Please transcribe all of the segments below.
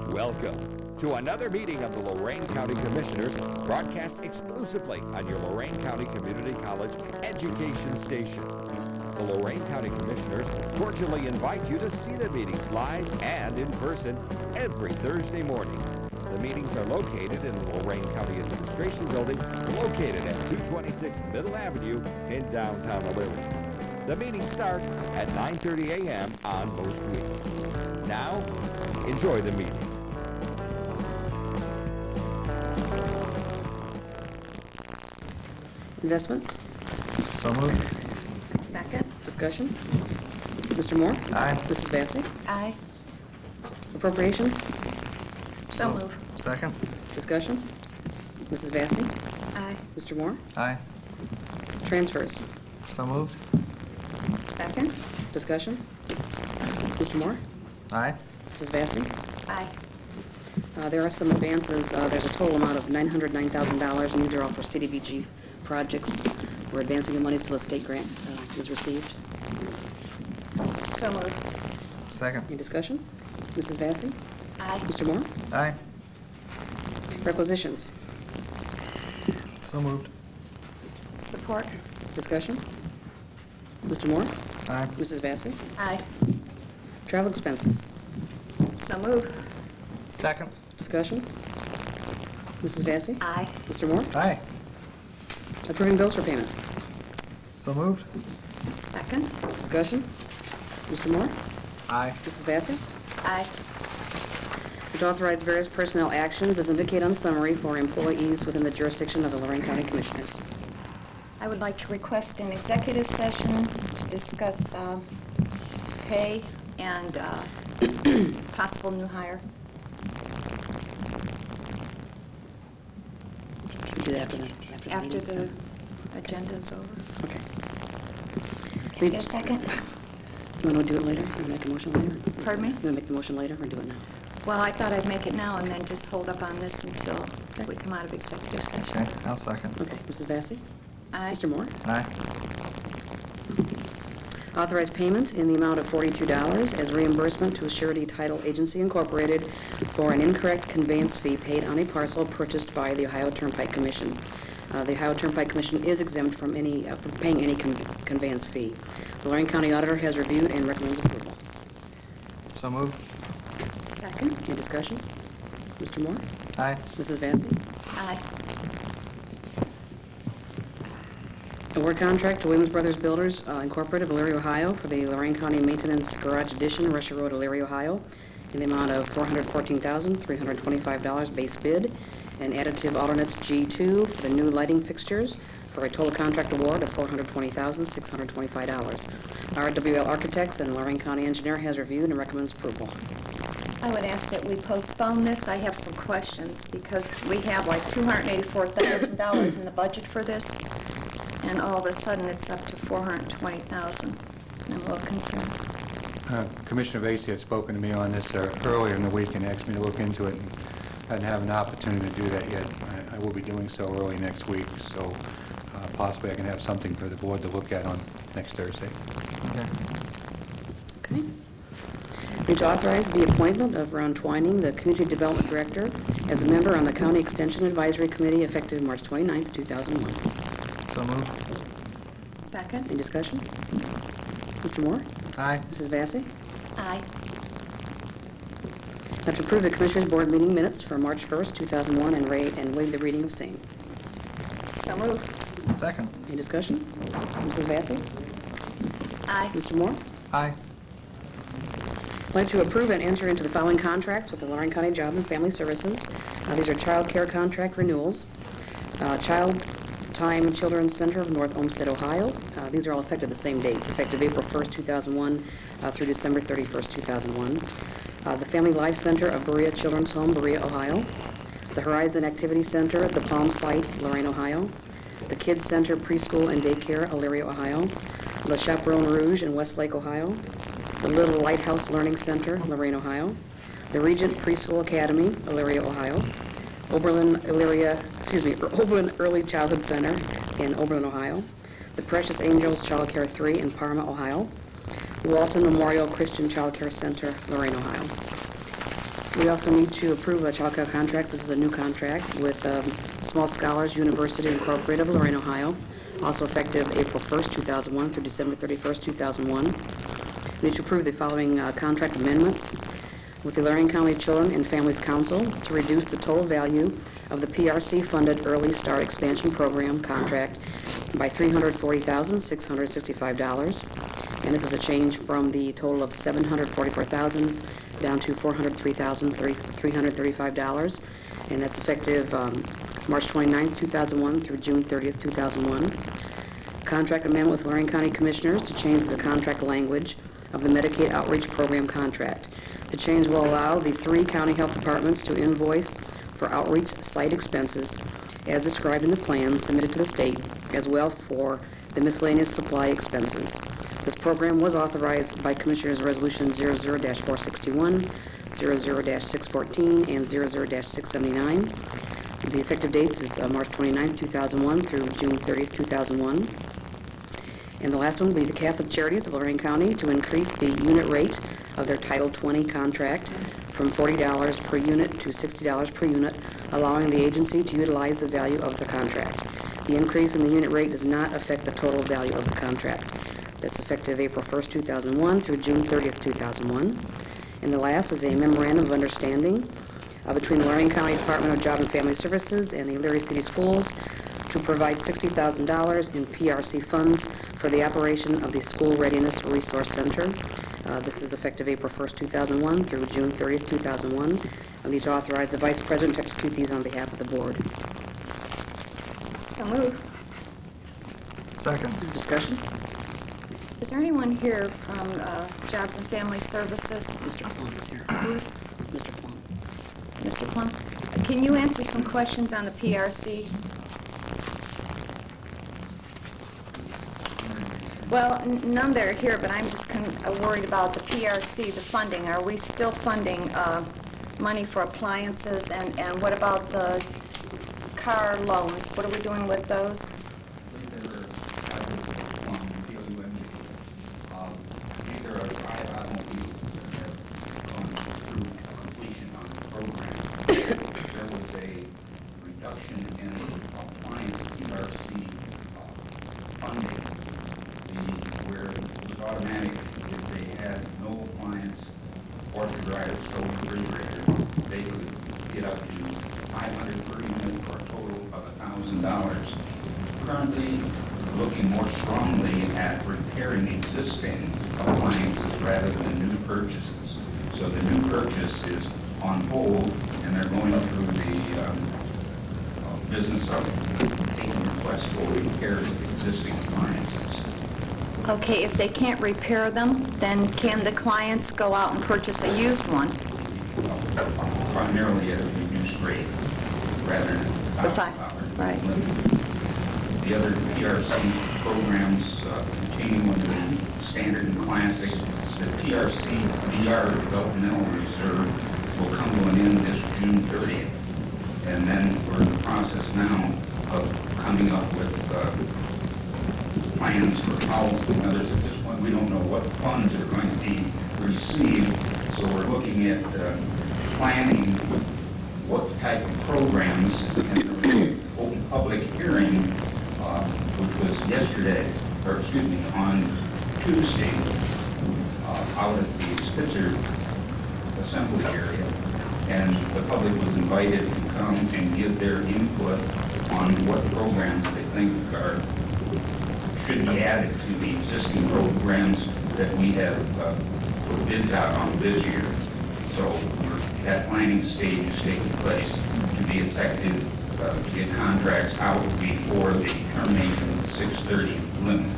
Welcome to another meeting of the Lorain County Commissioners, broadcast exclusively on your Lorain County Community College education station. The Lorain County Commissioners cordially invite you to see the meetings live and in person every Thursday morning. The meetings are located in the Lorain County Administration Building, located at 226 Middle Avenue in downtown Lorain. The meetings start at 9:30 a.m. on most weeks. Now, enjoy the meeting. Investments? So moved. Second. Discussion? Mr. Moore? Aye. Mrs. Vacy? Aye. Appropriations? So move. Second. Discussion? Mrs. Vacy? Aye. Mr. Moore? Aye. Transfers? So moved. Second. Discussion? Mr. Moore? Aye. Mrs. Vacy? Aye. There are some advances. There's a total amount of $909,000, and these are all for CDBG projects. We're advancing the monies till the state grant is received. So moved. Second. Any discussion? Mrs. Vacy? Aye. Mr. Moore? Aye. Requisitions? So moved. Support. Discussion? Mr. Moore? Aye. Mrs. Vacy? Aye. Travel expenses? So moved. Second. Discussion? Mrs. Vacy? Aye. Mr. Moore? Aye. Approving bills for payment? So moved. Second. Discussion? Mr. Moore? Aye. Mrs. Vacy? Aye. To authorize various personnel actions as indicated on the summary for employees within the jurisdiction of the Lorain County Commissioners. I would like to request an executive session to discuss pay and possible new hire. Should we do that after the After meeting? the agenda's over. Okay. Can I get a second? You want to do it later or make a motion later? Pardon me? You want to make the motion later or do it now? Well, I thought I'd make it now and then just hold up on this until Okay. we come out of executive session. Okay, I'll second. Okay. Mrs. Vacy? Aye. Mr. Moore? Aye. Authorize payment in the amount of $42 as reimbursement to Surety Title Agency Incorporated for an incorrect conveyance fee paid on a parcel purchased by the Ohio Turnpike Commission. The Ohio Turnpike Commission is exempt from from paying any conveyance fee. The Lorain County Auditor has reviewed and recommends approval. So moved. Second. Any discussion? Mr. Moore? Aye. Mrs. Vacy? Aye. Award contract to Williams Brothers Builders Incorporated of Elyria, Ohio for the Lorain County Maintenance Garage Addition, Russia Road, Elyria, Ohio, in the amount of $414,325 base bid, and additive alternates G2 for the new lighting fixtures for a total contract award of $420,625. RWL Architects and Lorain County Engineer has reviewed and recommends approval. I would ask that we postpone this. I have some questions because we have like $284,000 in the budget for this, and all of a sudden it's up to $420,000. I'm a little concerned. Commissioner Vacy had spoken to me on this earlier in the week and asked me to look into it, and I didn't have an opportunity to do that yet. I will be doing so early next week, so possibly I can have something for the board to look at on next Thursday. Okay. Okay. Need to authorize the appointment of Ron Twining, the Community Development Director, as a member on the County Extension Advisory Committee effective March 29th, 2001. So moved. Second. Any discussion? Mr. Moore? Aye. Mrs. Vacy? Aye. Have to approve the Commissioners' Board meeting minutes for March 1st, 2001 and waive the reading of same. So moved. Second. Any discussion? Mrs. Vacy? Aye. Mr. Moore? Aye. I'd like to approve and enter into the following contracts with the Lorain County Job and Family Services. These are child care contract renewals. Child Time Children's Center of North Olmsted, Ohio. These are all effective the same dates, effective April 1st, 2001 through December 31st, 2001. The Family Life Center of Berea Children's Home, Berea, Ohio. The Horizon Activity Center at the Palm Site, Lorain, Ohio. The Kids Center Preschool and Daycare, Elyria, Ohio. Le Chaperon Rouge in Westlake, Ohio. The Little Lighthouse Learning Center, Lorain, Ohio. The Regent Preschool Academy, Elyria, Ohio. Oberlin Early Childhood Center in Oberlin, Ohio. The Precious Angels Child Care 3 in Parma, Ohio. Walton Memorial Christian Child Care Center, Lorain, Ohio. We also need to approve a child care contract. This is a new contract with Small Scholars University Incorporated of Lorain, Ohio, also effective April 1st, 2001 through December 31st, 2001. We need to approve the following contract amendments with the Lorain County Children and Families Council to reduce the total value of the PRC-funded Early Start Expansion Program contract by $340,665. And this is a change from the total of $744,000 down to $403,335. And that's effective March 29th, 2001 through June 30th, 2001. Contract amendment with Lorain County Commissioners to change the contract language of the Medicaid Outreach Program contract. The change will allow the 3 county health departments to invoice for outreach site expenses as described in the plan submitted to the state, as well for the miscellaneous supply expenses. This program was authorized by Commissioners Resolution 00-461, 00-614, and 00-679. The effective dates is March 29, 2001 through June 30, 2001. And the last one will be the Catholic Charities of Lorain County to increase the unit rate of their Title 20 contract from $40 per unit to $60 per unit, allowing the agency to utilize the value of the contract. The increase in the unit rate does not affect the total value of the contract. That's effective April 1st, 2001 through June 30th, 2001. And the last is a memorandum of understanding between the Lorain County Department of Job and Family Services and the Elyria City Schools to provide $60,000 in PRC funds for the operation of the School Readiness Resource Center. This is effective April 1st, 2001 through June 30th, 2001. I need to authorize the Vice President to execute these on behalf of the Board. So moved. Second. Discussion? Is there anyone here from Jobs and Family Services? Mr. Plum is here. Who is? Mr. Plum. Mr. Plum? Can you answer some questions on the PRC? Well, none that are here, but I'm just worried about the PRC, the funding. Are we still funding money for appliances? And what about the car loans? What are we doing with those? Automatic, if they had no appliance, washer dryer, stove, refrigerator, they could get up to 500 per unit for a total of $1,000. Currently, we're looking more strongly at repairing existing appliances rather than new purchases. So the new purchase is on hold, and they're going through the business of taking requests for repairs of existing appliances. Okay, if they can't repair them, then can the clients go out and purchase a used one? Primarily at a reduced rate, rather than $1,000. Right. The other PRC programs continue with the standard and classic. The PRC VR Developmental Reserve will come to an end this June 30th. And then we're in the process now of coming up with plans for how, in others at this point, we don't know what funds are going to be received, so we're looking at planning what type of programs, and there was an open public hearing, which was on Tuesday, out at the Spitzer Assembly area, and the public was invited to come and give their input on what programs they think should be added to the existing programs that we have put bids out on this year. So that planning stage is taking place to be effective to get contracts out before the termination of the 6/30 limit.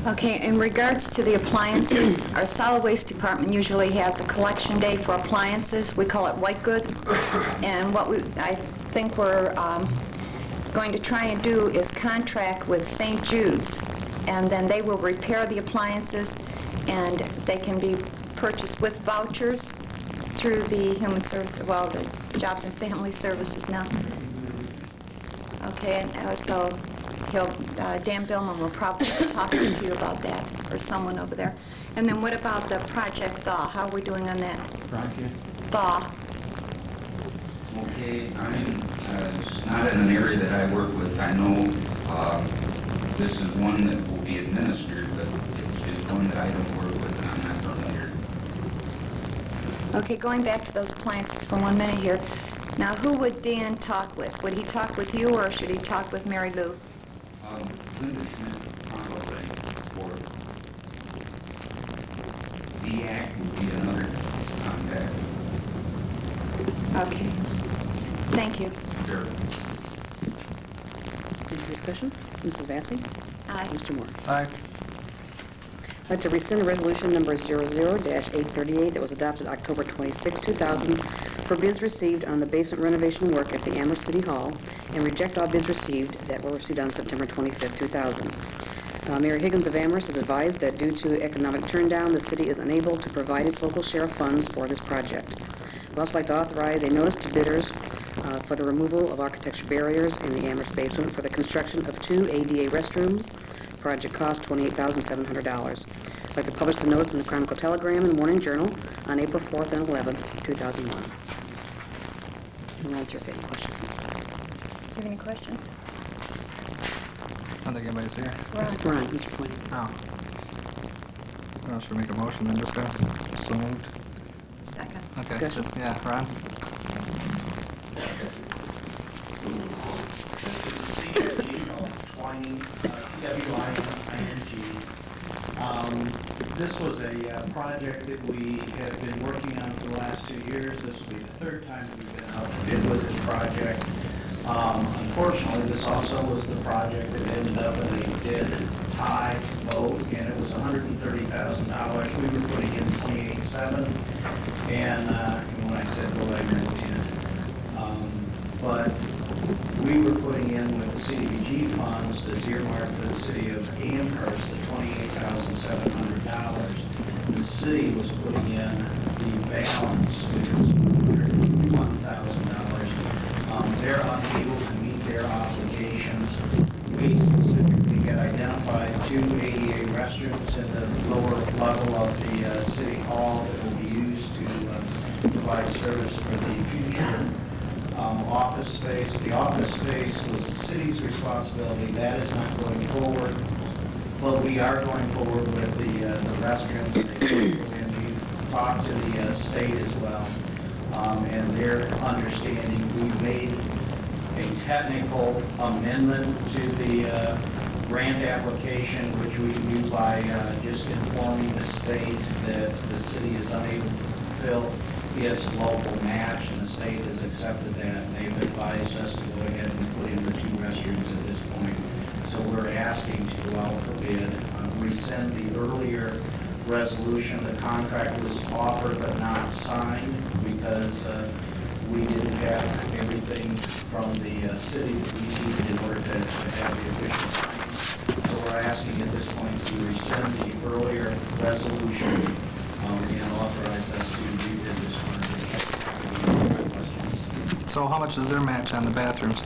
Okay, in regards to the appliances, our solid waste department usually has a collection day for appliances. We call it white goods. And what I think we're going to try and do is contract with St. Jude's, and then they will repair the appliances, and they can be purchased with vouchers through the Human Services, well, the Jobs and Family Services now. Okay, and so Dan Billman will probably be talking to you about that, or someone over there. And then what about the Project Thaw? How are we doing on that? Project? Thaw. Okay, it's not in an area that I work with. I know this is one that will be administered, but it's one that I don't work with, and I'm not familiar. Okay, going back to those plants for 1 minute here. Now, who would Dan talk with? Would he talk with you, or should he talk with Mary Lou? Linda Schmidt, probably, or DAC would be another contact. Okay. Thank you. Sure. Any discussion? Mrs. Vacy? Aye. Mr. Moore? Aye. I'd like to rescind resolution number 00-838 that was adopted October 26, 2000 for bids received on the basement renovation work at the Amherst City Hall and reject all bids received that were received on September 25, 2000. Mayor Higgins of Amherst has advised that due to economic turndown, the city is unable to provide its local share of funds for this project. I'd also like to authorize a notice to bidders for the removal of architecture barriers in the Amherst basement for the construction of 2 ADA restrooms. Project cost $28,700. I'd like to publish the notice in the Chronicle Telegram and Morning Journal on April 4th and 11th, 2001. And I'll answer if any questions. Do you have any questions? I don't think anybody's here. Ron, Mr. Twain. Oh. Well, should we make a motion and discuss? So moved. Second. Okay. Discussion? Yeah, Ron? This was a project that we have been working on for the last 2 years. This will be the third time we've been out to bid with this project. Unfortunately, this also was the project that ended up in a bid tie vote, and it was $130,000. We were putting in $28,700, and when I said vote, I meant in. But we were putting in with the CDBG funds that's earmarked for the city of Amherst, the $28,700. The city was putting in the balance, which was $101,000. They're unable to meet their obligations. We specifically had identified 2 ADA restrooms in the lower level of the city hall that will be used to provide service for the future office space. The office space was the city's responsibility. That is not going forward. But we are going forward with the restrooms. And we've talked to the state as well. And their understanding, we made a technical amendment to the grant application, which we can do by just informing the state that the city is unable to fulfill its local match, and the state has accepted that, and they've advised us to go ahead and put in the 2 restrooms at this point. So we're asking to go out for bid, rescind the earlier resolution. The contract was offered but not signed because we didn't have everything from the city that we needed in order to have the official signing. So we're asking at this point to rescind the earlier resolution and authorize us to rebid this one. So how much is their match on the bathrooms?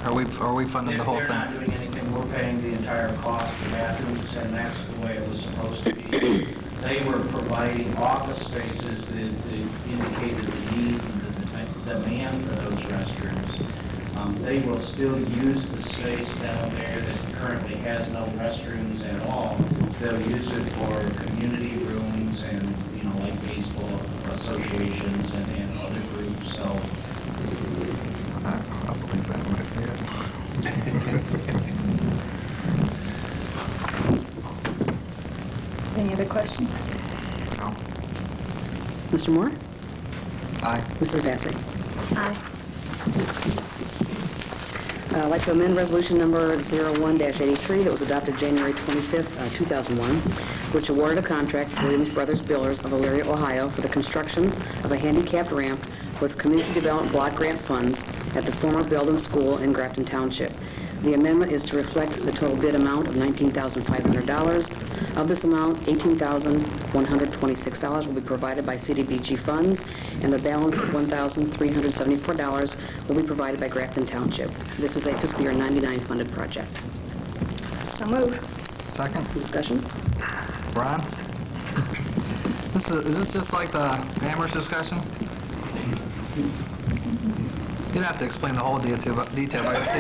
Are we funding the whole They're not thing? doing anything. We're paying the entire cost of the bathrooms, and that's the way it was supposed to be. They were providing office spaces that indicated the need and the demand for those restrooms. They will still use the space down there that currently has no restrooms at all. They'll use it for community rooms and, like baseball associations and other groups, so. I'll believe that when I see it. Any other questions? No. Mr. Moore? Aye. Mrs. Vacy? Aye. I'd like to amend resolution number 01-83 that was adopted January 25th, 2001, which awarded a contract to Williams Brothers Builders of Elyria, Ohio for the construction of a handicapped ramp with Community Development Block Grant funds at the former Belden School in Grafton Township. The amendment is to reflect the total bid amount of $19,500. Of this amount, $18,126 will be provided by CDBG funds, and the balance of $1,374 will be provided by Grafton Township. This is a fiscal year 99 funded project. So move. Second. Discussion? Ron? Is this just like the Amherst discussion? You don't have to explain the whole detail, but I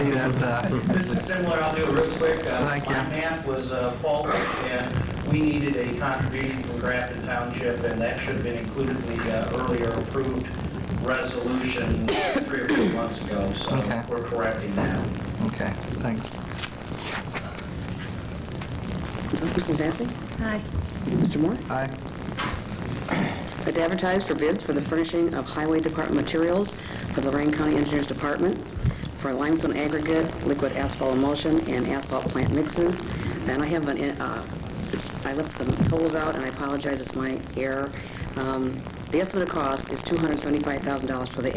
see that, This is similar, I'll do it real quick. Thank you. My map was faultless, and we needed a contribution from Grafton Township, and that should have been included in the earlier approved resolution 3 or 4 months ago, so Okay. we're correcting that. okay, thanks. Mrs. Vacy? Aye. Mr. Moore? Aye. To advertise for bids for the furnishing of Highway Department materials for the Lorain County Engineers Department for limestone aggregate, liquid asphalt emulsion, and asphalt plant mixes. And I have I left some totals out, and I apologize, it's my error. The estimated cost is $275,000 for the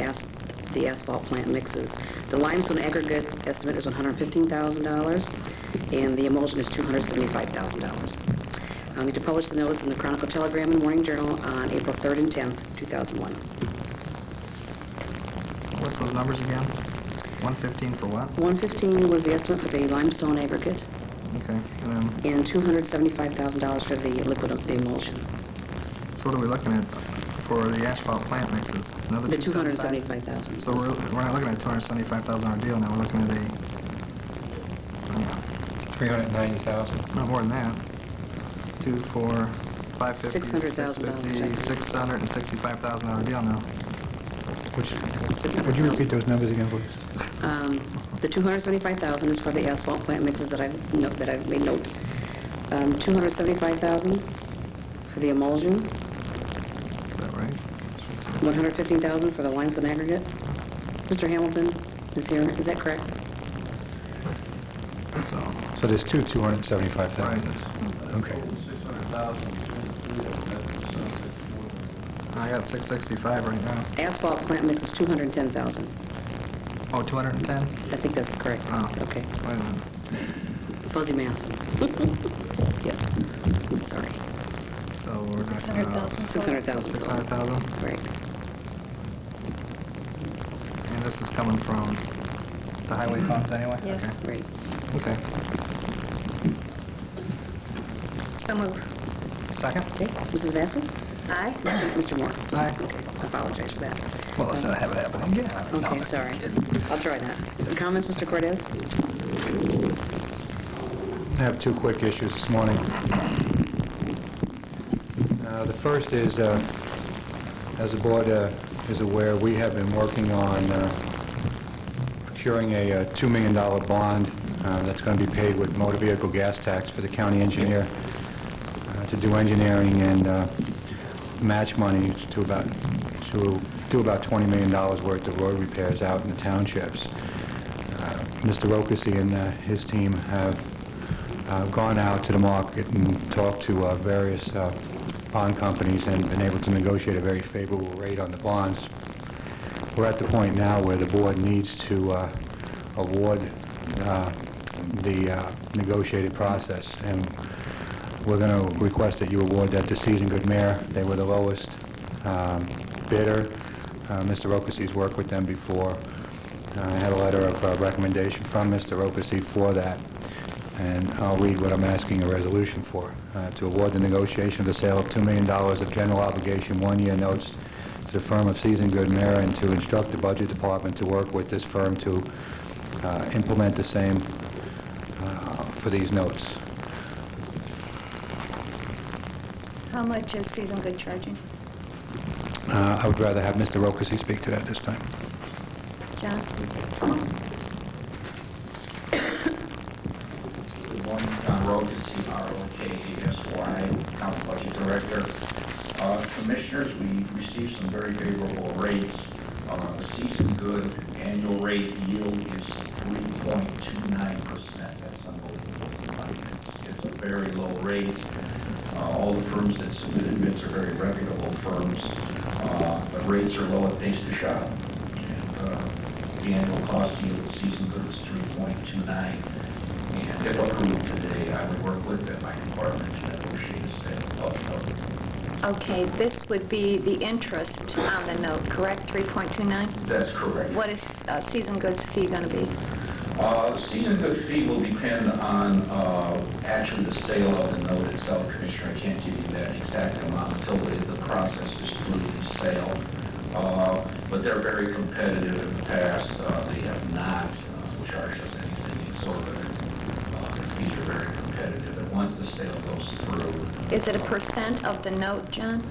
asphalt plant mixes. The limestone aggregate estimate is $115,000, and the emulsion is $275,000. I need to publish the notice in the Chronicle Telegram and Morning Journal on April 3rd and 10th, 2001. What's those numbers again? 115 for what? 115 was the estimate for the limestone aggregate, Okay, and then, and $275,000 for the liquid emulsion. so what are we looking at for the asphalt plant mixes? Another The 275? $275,000. So we're not looking at a $275,000 deal now, we're looking at a, 390,000. not more than that. 2, 4, 550, $600,000. $665,000 deal now. Would you repeat those numbers again, please? The $275,000 is for the asphalt plant mixes that I've made note. $275,000 for the emulsion, Is that right? $115,000 for the limestone aggregate. Mr. Hamilton is here, is that correct? So there's 275,000. Okay. I got 665 right now. Asphalt plant mix is $210,000. Oh, 210? I think that's correct. Oh. Okay. Wait a minute. Fuzzy math. Yes. Sorry. So we're going 600,000. 600,000. 600,000? Right. And this is coming from the highway funds anyway? Yes. Okay. Right. Okay. So move. Second? Okay. Mrs. Vacy? Aye. Mr. Moore? Aye. Okay. I apologize for that. Well, let's not have it happen again. No, Okay, just sorry. kidding. I'll try that. Comments, Mr. Cortez? I have 2 quick issues this morning. The first is, as the board is aware, we have been working on procuring a $2 million bond that's going to be paid with motor vehicle gas tax for the county engineer to do engineering and match money to do about $20 million worth of road repairs out in the townships. Mr. Rokesy and his team have gone out to the market and talked to various bond companies and been able to negotiate a very favorable rate on the bonds. We're at the point now where the board needs to award the negotiated process, and we're going to request that you award that to Season Good Mare. They were the lowest bidder. Mr. Rokesy's worked with them before. I had a letter of recommendation from Mr. Rokesy for that, and I'll read what I'm asking a resolution for. To award the negotiation of the sale of $2 million of general obligation 1-year notes to the firm of Season Good Mare, and to instruct the Budget Department to work with this firm to implement the same for these notes. How much is Season Good charging? I would rather have Mr. Rokesy speak to that this time. John? Good morning, John Rokesy, R-O-K-E-S-Y, County Budget Director. Commissioners, we received some very favorable rates. The Season Good annual rate yield is 3.29%. That's unbelievable. It's a very low rate. All the firms that submitted bids are very reputable firms. The rates are low at Pace to Shop. And the annual cost yield of Season Good is 3.29. And if approved today, I would work with my department to negotiate a sale of the note. Okay, this would be the interest on the note, correct? 3.29? That's correct. What is Season Good's fee going to be? The season good fee will depend on actually the sale of the note itself, Commissioner. I can't give you that exact amount until the process is through the sale. But they're very competitive in the past. They have not charged us anything exorbitant. The fees are very competitive, and once the sale goes through... Is it a percent of the note, John?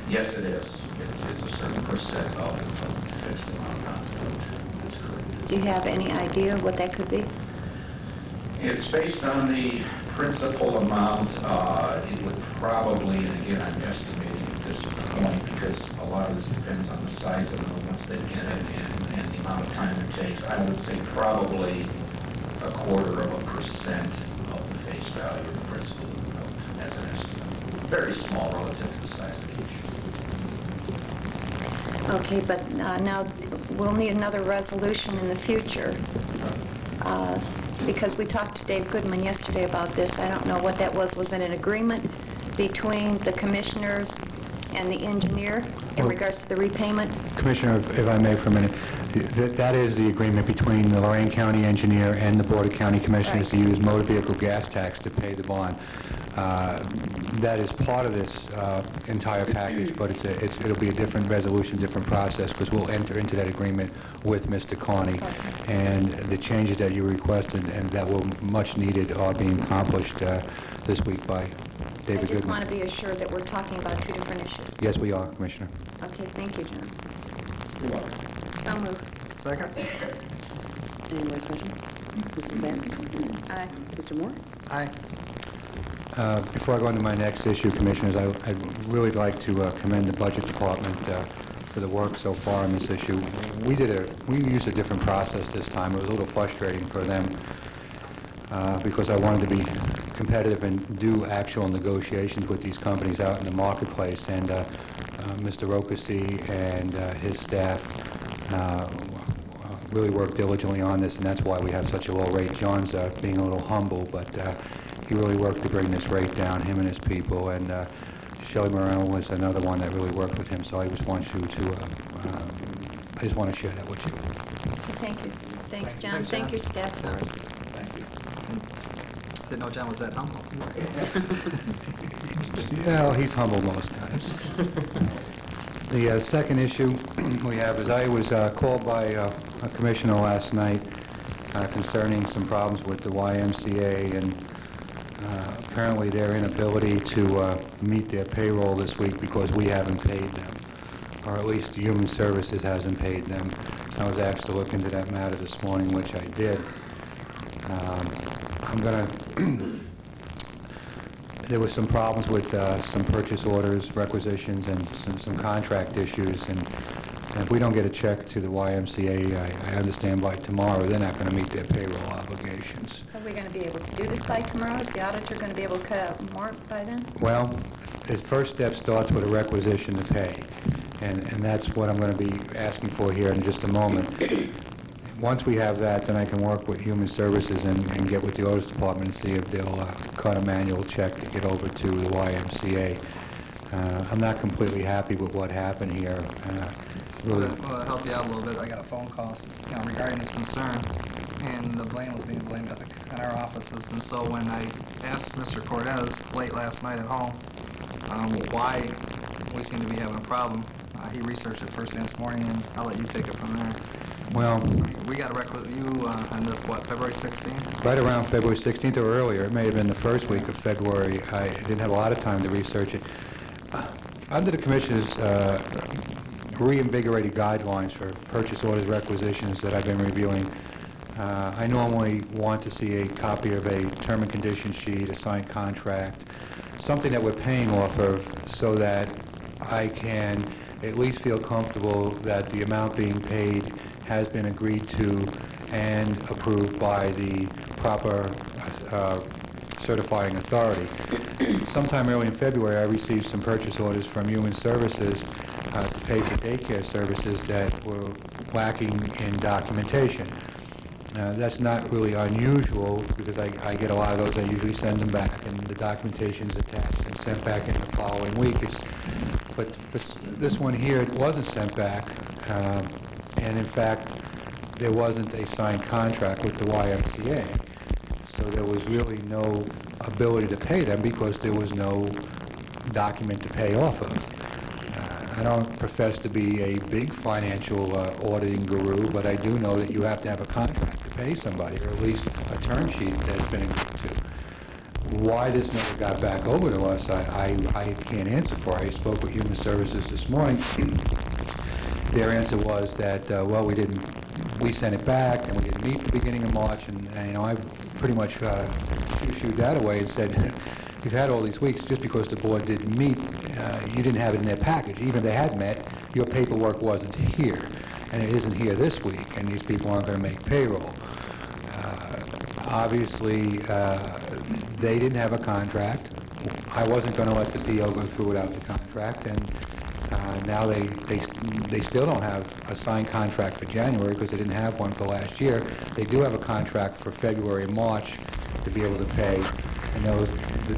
Yes, it is. It's a certain percent of the fixed amount on the note. That's correct. Do you have any idea what that could be? It's based on the principal amount. It would probably, and again, I'm estimating at this point because a lot of this depends on the size of the note once they get it and the amount of time it takes. I would say probably 0.25% of the face value of the principal of the note as an estimate. Very small relative to the size of the issue. Okay, but now we'll need another resolution in the future. Because we talked to Dave Goodman yesterday about this. I don't know what that was. Was it an agreement between the commissioners and the engineer in regards to the repayment? Commissioner, if I may for a minute, that is the agreement between the Lorain County engineer and the Board of County Commissioners to use motor vehicle gas tax to pay the bond. That is part of this entire package, but it'll be a different resolution, different process, because we'll enter into that agreement with Mr. Carney. And the changes that you requested and that were much needed are being accomplished this week by David Goodman. I just want to be assured that we're talking about two different issues. Yes, we are, Commissioner. Okay, thank you, John. You're welcome. So moved. Second? Any more discussion? Mrs. Vacy? Aye. Mr. Moore? Aye. Before I go on to my next issue, Commissioners, I'd really like to commend the Budget Department for the work so far on this issue. We used a different process this time. It was a little frustrating for them because I wanted to be competitive and do actual negotiations with these companies out in the marketplace. And Mr. Rokasi and his staff really worked diligently on this, and that's why we have such a low rate. John's being a little humble, but he really worked to bring this rate down, him and his people, and Shelley Moreno was another one that really worked with him, so I just want you to, I just want to share that with you. Thank you. Thanks, John. Thanks, John. Thank your staff for us. Thank you. Didn't know John was that humble. Yeah, well, he's humble most times. The second issue we have is I was called by a commissioner last night concerning some problems with the YMCA, and apparently their inability to meet their payroll this week because we haven't paid them, or at least Human Services hasn't paid them. I was asked to look into that matter this morning, which I did. I'm going to... There were some problems with some purchase orders, requisitions, and some contract issues, and if we don't get a check to the YMCA, I understand by tomorrow, they're not going to meet their payroll obligations. Are we going to be able to do this by tomorrow? Is the auditor going to be able to cut out more by then? Well, his first step starts with a requisition to pay, and that's what I'm going to be asking for here in just a moment. Once we have that, then I can work with Human Services and get with the Audit Department and see if they'll cut a manual check to get over to the YMCA. I'm not completely happy with what happened here. Really. Well, to help you out a little bit, I got a phone call, regarding this concern, and the blame was being blamed at our offices. And so when I asked Mr. Cortez late last night at home why we seem to be having a problem, he researched it first thing this morning, and I'll let you take it from there. Well, we got a record with you on the, February 16th? right around February 16th or earlier. It may have been the first week of February. I didn't have a lot of time to research it. Under the Commissioner's reinvigorated guidelines for purchase orders, requisitions that I've been reviewing, I normally want to see a copy of a term and condition sheet, a signed contract, something that we're paying off of so that I can at least feel comfortable that the amount being paid has been agreed to and approved by the proper certifying authority. Sometime early in February, I received some purchase orders from Human Services to pay for daycare services that were lacking in documentation. That's not really unusual because I get a lot of those. I usually send them back, and the documentation's attached and sent back in the following week. But this one here, it wasn't sent back, and in fact, there wasn't a signed contract with the YMCA. So there was really no ability to pay them because there was no document to pay off of. I don't profess to be a big financial auditing guru, but I do know that you have to have a contract to pay somebody, or at least a term sheet that's been agreed to. Why this never got back over to us, I can't answer for. I spoke with Human Services this morning. Their answer was that, well, we sent it back, and we didn't meet the beginning of March, and I pretty much shooed that away and said, you've had all these weeks, just because the board didn't meet, you didn't have it in their package. Even if they had met, your paperwork wasn't here, and it isn't here this week, and these people aren't going to make payroll. Obviously, they didn't have a contract. I wasn't going to let the PO go through without the contract, and now they still don't have a signed contract for January because they didn't have one for last year. They do have a contract for February and March to be able to pay, and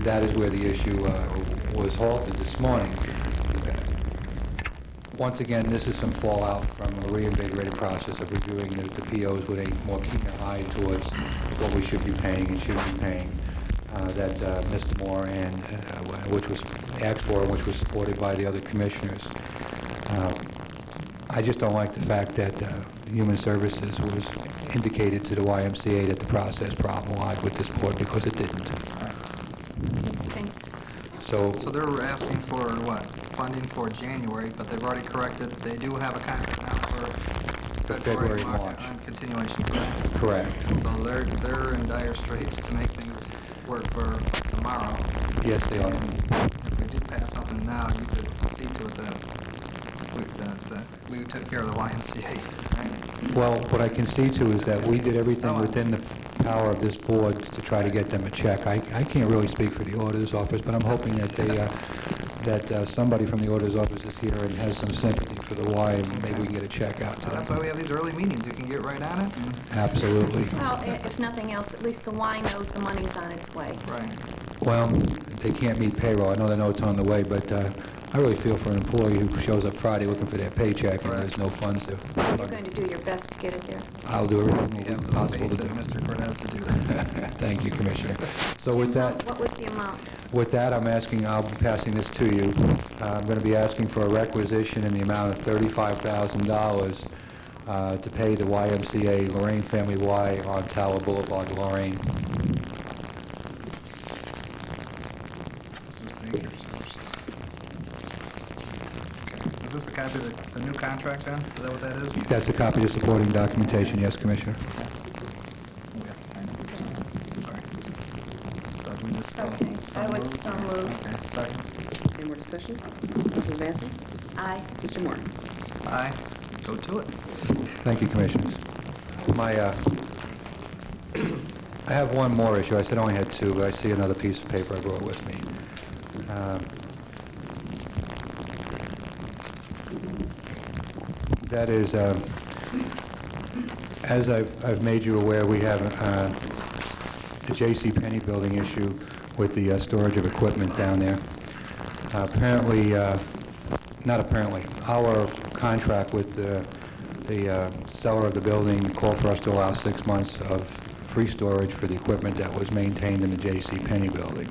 that is where the issue was halted this morning. Once again, this is some fallout from a reinvigorated process of reviewing the POs with a more keen eye towards what we should be paying and shouldn't be paying. That Mr. Moore and which was asked for and which was supported by the other commissioners. I just don't like the fact that Human Services was indicated to the YMCA that the process problem lied with this board, because it didn't. Thanks. So they're asking for what? Funding for January, but they've already corrected, they do have a contract now for February, March. On continuation, correct? Correct. So they're in dire straits to make things work for tomorrow. Yes, they are. If we did pass something now, you could see to it that we took care of the YMCA. Right? Well, what I can see to is that we did everything within the power of this board to try to get them a check. I can't really speak for the auditor's office, but I'm hoping that that somebody from the auditor's office is here and has some sympathy for the Y, and maybe we can get a check out to So that's them. why we have these early meetings. You can get right on it. Absolutely. Well, if nothing else, at least the Y knows the money's on its way. Right. Well, they can't meet payroll. I know they know it's on the way, but I really feel for an employee who shows up Friday looking for their paycheck and there's no funds to. You're going to do your best to get it there. I'll do everything We will have be the possible to faith do. in Mr. Cortez to do that. Thank you, Commissioner. So with Jim, that, what was the amount? I'll be passing this to you. I'm going to be asking for a requisition in the amount of $35,000 to pay the YMCA Lorain Family Y on Tower Boulevard, Lorain. Is this the copy of the new contract then? Is that what that is? That's a copy of supporting documentation, yes, Commissioner. We have to sign it. Sorry. So can we just, Okay, I would so move. Okay, second. Any more discussion? Mrs. Vacy? Aye. Mr. Moore? Aye. Go to it. Thank you, Commissioners. I have one more issue. I said I only had two, but I see another piece of paper I brought with me. That is, as I've made you aware, we have the J.C. Penney building issue with the storage of equipment down there. Apparently, not apparently, our contract with the seller of the building called for us to allow 6 months of free storage for the equipment that was maintained in the J.C. Penney building.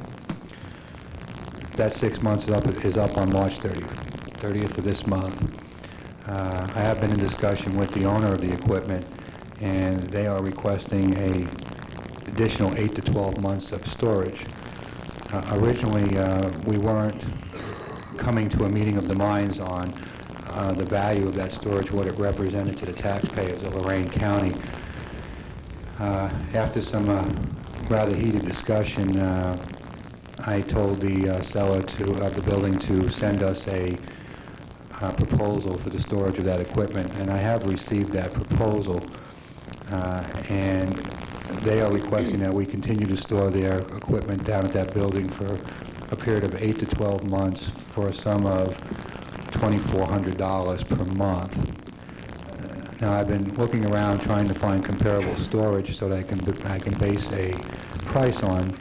That 6 months is up on March 30th of this month. I have been in discussion with the owner of the equipment, and they are requesting an additional 8 to 12 months of storage. Originally, we weren't coming to a meeting of the minds on the value of that storage, what it represented to the taxpayers of Lorain County. After some rather heated discussion, I told the seller of the building to send us a proposal for the storage of that equipment, and I have received that proposal, and they are requesting that we continue to store their equipment down at that building for a period of 8 to 12 months for a sum of $2,400 per month. Now, I've been looking around trying to find comparable storage so that I can base a price on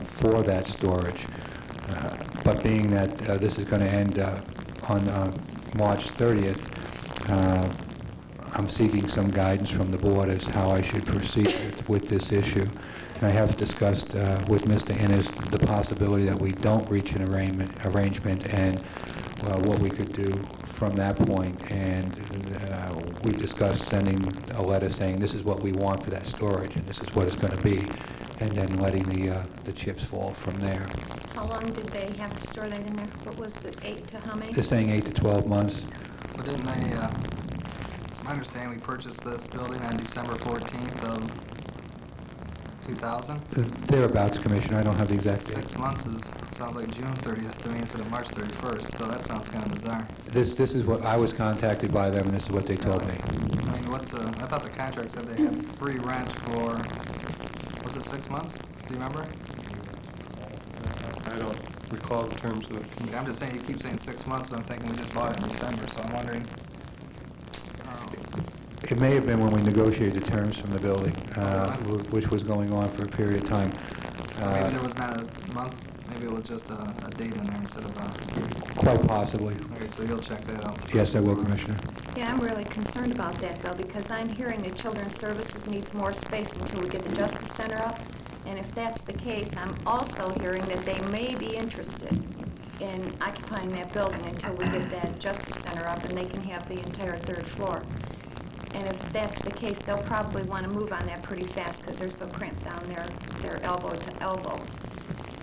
for that storage. But being that this is going to end on March 30th, I'm seeking some guidance from the board as how I should proceed with this issue. And I have discussed with Mr. Innes the possibility that we don't reach an arrangement and what we could do from that point. And we discussed sending a letter saying this is what we want for that storage and this is what it's going to be, and then letting the chips fall from there. How long did they have to store that in there? What was the 8 to how many? They're saying 8 to 12 months. But didn't they, it's my understanding we purchased this building on December 14th of 2000? Thereabouts, Commissioner. I don't have the exact date. 6 months sounds like June 30th to me instead of March 31st, so that sounds kind of bizarre. This is what I was contacted by them, and this is what they told me. I mean, I thought the contract said they had free rent for, was it 6 months? Do you remember? I don't recall the terms of it. Okay, I'm just saying, you keep saying 6 months, and I'm thinking we just bought it in December, so I'm wondering. It may have been when we negotiated the terms from the building, which was going on for a period of time. Maybe there was not a month, maybe it was just a date in there instead of a... Quite possibly. Okay, so you'll check that out. Yes, I will, Commissioner. Yeah, I'm really concerned about that, though, because I'm hearing that Children's Services needs more space until we get the Justice Center up. And if that's the case, I'm also hearing that they may be interested in occupying that building until we get that Justice Center up and they can have the entire 3rd floor. And if that's the case, they'll probably want to move on that pretty fast because they're so cramped down there, they're elbow to elbow.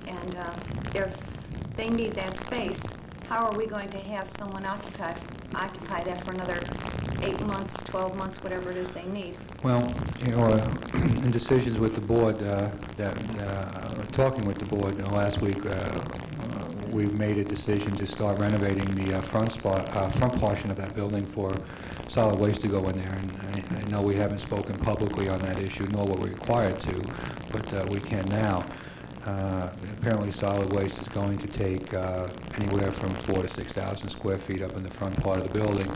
And if they need that space, how are we going to have someone occupy that for another 8 months, 12 months, whatever it is they need? Well, you know, in decisions with the board, talking with the board last week, we made a decision to start renovating the front portion of that building for solid waste to go in there. And I know we haven't spoken publicly on that issue, nor were we required to, but we can now. Apparently solid waste is going to take anywhere from 4,000 to 6,000 square feet up in the front part of the building.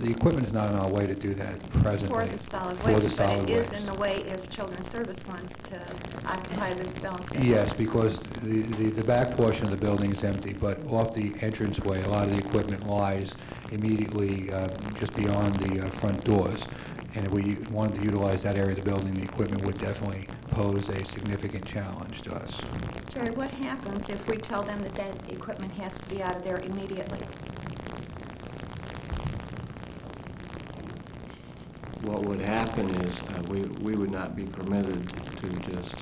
The equipment is not on our way to do that presently. For the solid For the waste, but solid it is waste. in the way if Children's Service wants to occupy the balance. Yes, because the back portion of the building is empty, but off the entranceway, a lot of the equipment lies immediately just beyond the front doors. And if we wanted to utilize that area of the building, the equipment would definitely pose a significant challenge to us. Jerry, what happens if we tell them that that equipment has to be out of there immediately? What would happen is we would not be permitted to just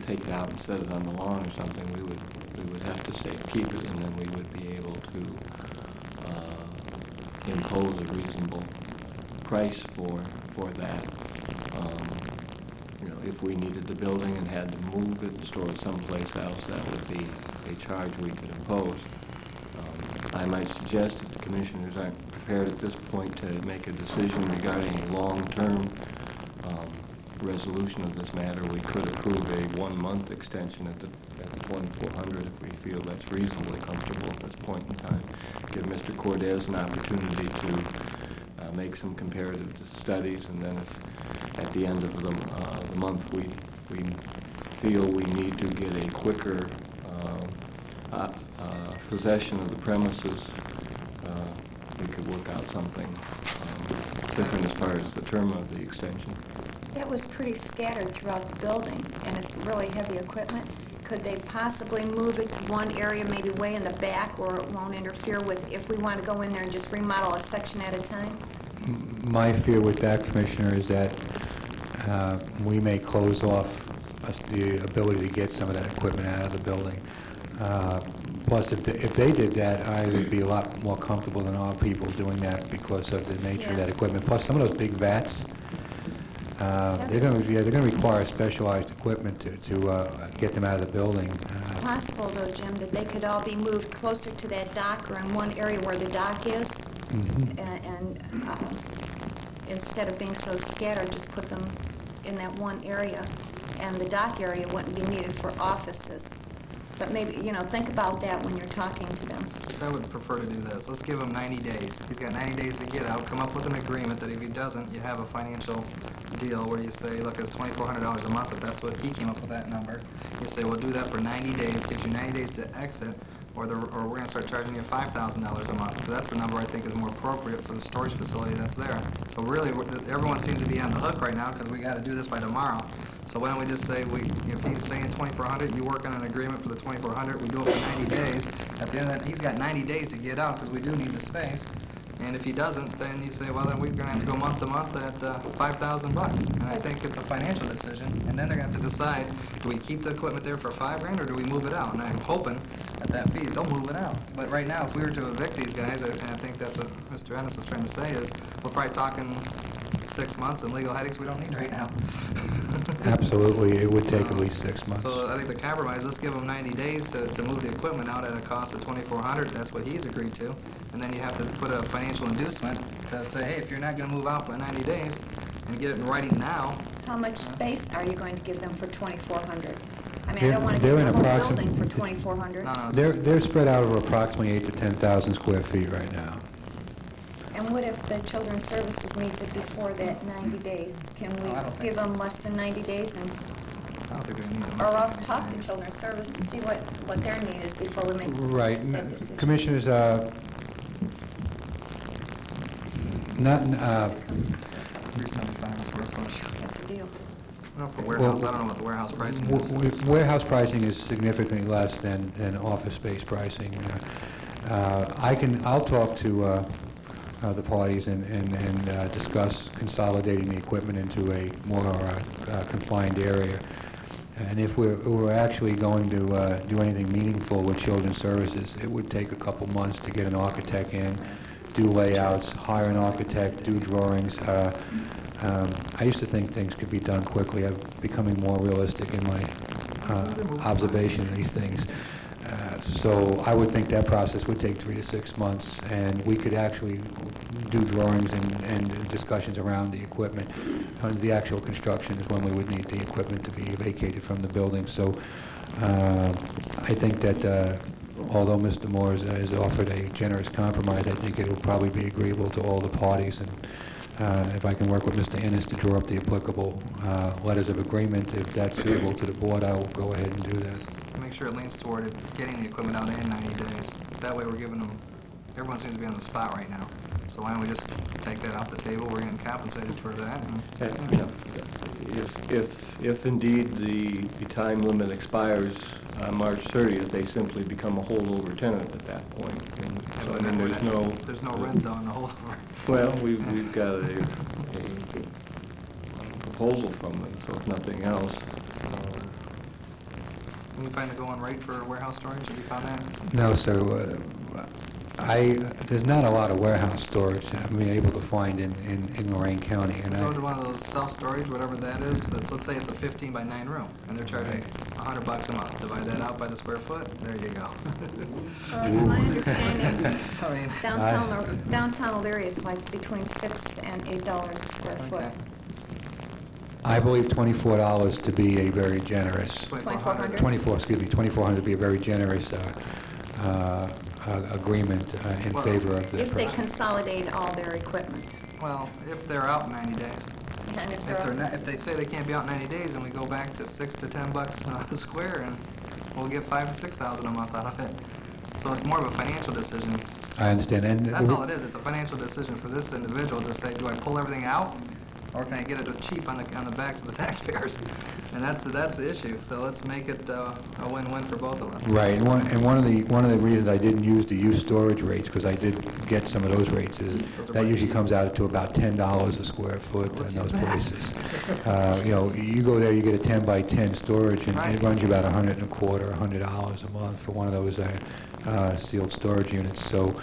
take it out and set it on the lawn or something. We would have to say keep it, and then we would be able to impose a reasonable price for that. You know, if we needed the building and had to move it and store it someplace else, that would be a charge we could impose. I might suggest if the commissioners aren't prepared at this point to make a decision regarding a long-term resolution of this matter, we could approve a 1-month extension at the 2,400 if we feel that's reasonably comfortable at this point in time. Give Mr. Cordes an opportunity to make some comparative studies, and then if at the end of the month we feel we need to get a quicker possession of the premises, we could work out something different as far as the term of the extension. That was pretty scattered throughout the building, and it's really heavy equipment. Could they possibly move it to one area, maybe way in the back, where it won't interfere with, if we want to go in there and just remodel a section at a time? My fear with that, Commissioner, is that we may close off the ability to get some of that equipment out of the building. Plus, if they did that, I would be a lot more comfortable than our people doing that because of the nature of that equipment. Plus, some of those big vats, they're going to require specialized equipment to get them out of the building. It's possible, though, Jim, that they could all be moved closer to that dock or in one area where the dock is, and instead of being so scattered, just put them in that one area, and the dock area wouldn't be needed for offices. But maybe, think about that when you're talking to them. I would prefer to do this. Let's give him 90 days. He's got 90 days to get out, come up with an agreement that if he doesn't, you have a financial deal where you say, look, it's $2,400 a month, if that's what he came up with that number. You say, we'll do that for 90 days, gives you 90 days to exit. or we're gonna start charging you $5,000 a month. 'Cause that's the number I think is more appropriate for the storage facility that's there. So really, everyone seems to be on the hook right now because we gotta do this by tomorrow. So why don't we just say, if he's saying 2,400, you work on an agreement for the 2,400, we do it for 90 days. At the end of that, he's got 90 days to get out because we do need the space. And if he doesn't, then you say, well, then we're gonna have to go month to month at $5,000. And I think it's a financial decision. And then they're gonna have to decide, do we keep the equipment there for $5,000 or do we move it out? And I'm hoping at that fee, they'll move it out. But right now, if we were to evict these guys, and I think that's what Mr. Ennis was trying to say, is we're probably talking 6 months and legal headaches we don't need right now. Absolutely, it would take at least 6 months. So I think the compromise, let's give them 90 days to move the equipment out at a cost of $2,400. That's what he's agreed to. And then you have to put a financial inducement to say, hey, if you're not gonna move out by 90 days and get it in writing now, How much space are you going to give them for 2,400? I mean, I They're- don't want to they're give in the whole approximate- building for 2,400. no, They're spread out over approximately 8 to 10,000 square feet right now. And what if the Children's Services needs it before that 90 days? Can we No, I don't think give them less than 90 days and, I don't think we need them. or else talk to Children's Services, see what their need is before we make Right. that decision? Commissioners, not, 375 a square foot. That's a deal. Well, for warehouse, I don't know what the warehouse pricing is. warehouse pricing is significantly less than office space pricing. I'll talk to the parties and discuss consolidating the equipment into a more confined area. And if we're actually going to do anything meaningful with Children's Services, it would take a couple months to get an architect in, do layouts, hire an architect, do drawings. I used to think things could be done quickly. I'm becoming more realistic in my observation of these things. So I would think that process would take 3 to 6 months, and we could actually do drawings and discussions around the equipment. The actual construction is when we would need the equipment to be vacated from the building. So I think that although Mr. Moore has offered a generous compromise, I think it will probably be agreeable to all the parties. And if I can work with Mr. Ennis to draw up the applicable letters of agreement, if that's suitable to the board, I will go ahead and do that. Make sure it leans toward getting the equipment out in 90 days. That way we're giving them, everyone seems to be on the spot right now. So why don't we just take that off the table? We're getting compensated for that. And, You know, if indeed the time limit expires on March 30th, they simply become a holdover tenant at that point. And so, I mean, there's no rent though in the holdover. well, we've got a proposal from them, so if nothing else. Can we find a going rate for warehouse storage? Have you found that? No, sir. There's not a lot of warehouse storage I'm able to find in Lorain County. And Go to one of those self-storage, whatever that is. Let's say it's a 15 by 9 room, and they're charging $100 a month. Divide that out by the square foot. There you go. Well, it's my understanding, I mean, downtown area, it's like between $6 and $8 a square foot. okay. I believe $24 to be a very generous, 2,400? 2400 to be a very generous agreement in Well, favor of the If they first. consolidate all their equipment. Well, if they're out in 90 days. And if If they're, they're not, if they say they can't be out in 90 days, then we go back to $6 to $10 a square, and we'll get $5,000 to $6,000 a month out of it. So it's more of a financial decision. I understand. And That's all it is. It's a financial decision for this individual to say, do I pull everything out, or can I get it cheap on the backs of the taxpayers? And that's the issue. So let's make it a win-win for both of us. Right, and one of the reasons I didn't use the used storage rates, because I did get some of those rates, is Those are that usually cheap. comes out to about $10 a square foot Let's in those use that. places. You go there, you get a 10 by 10 storage, and Right. it runs you about $125, $100 a month for one of those sealed storage units. So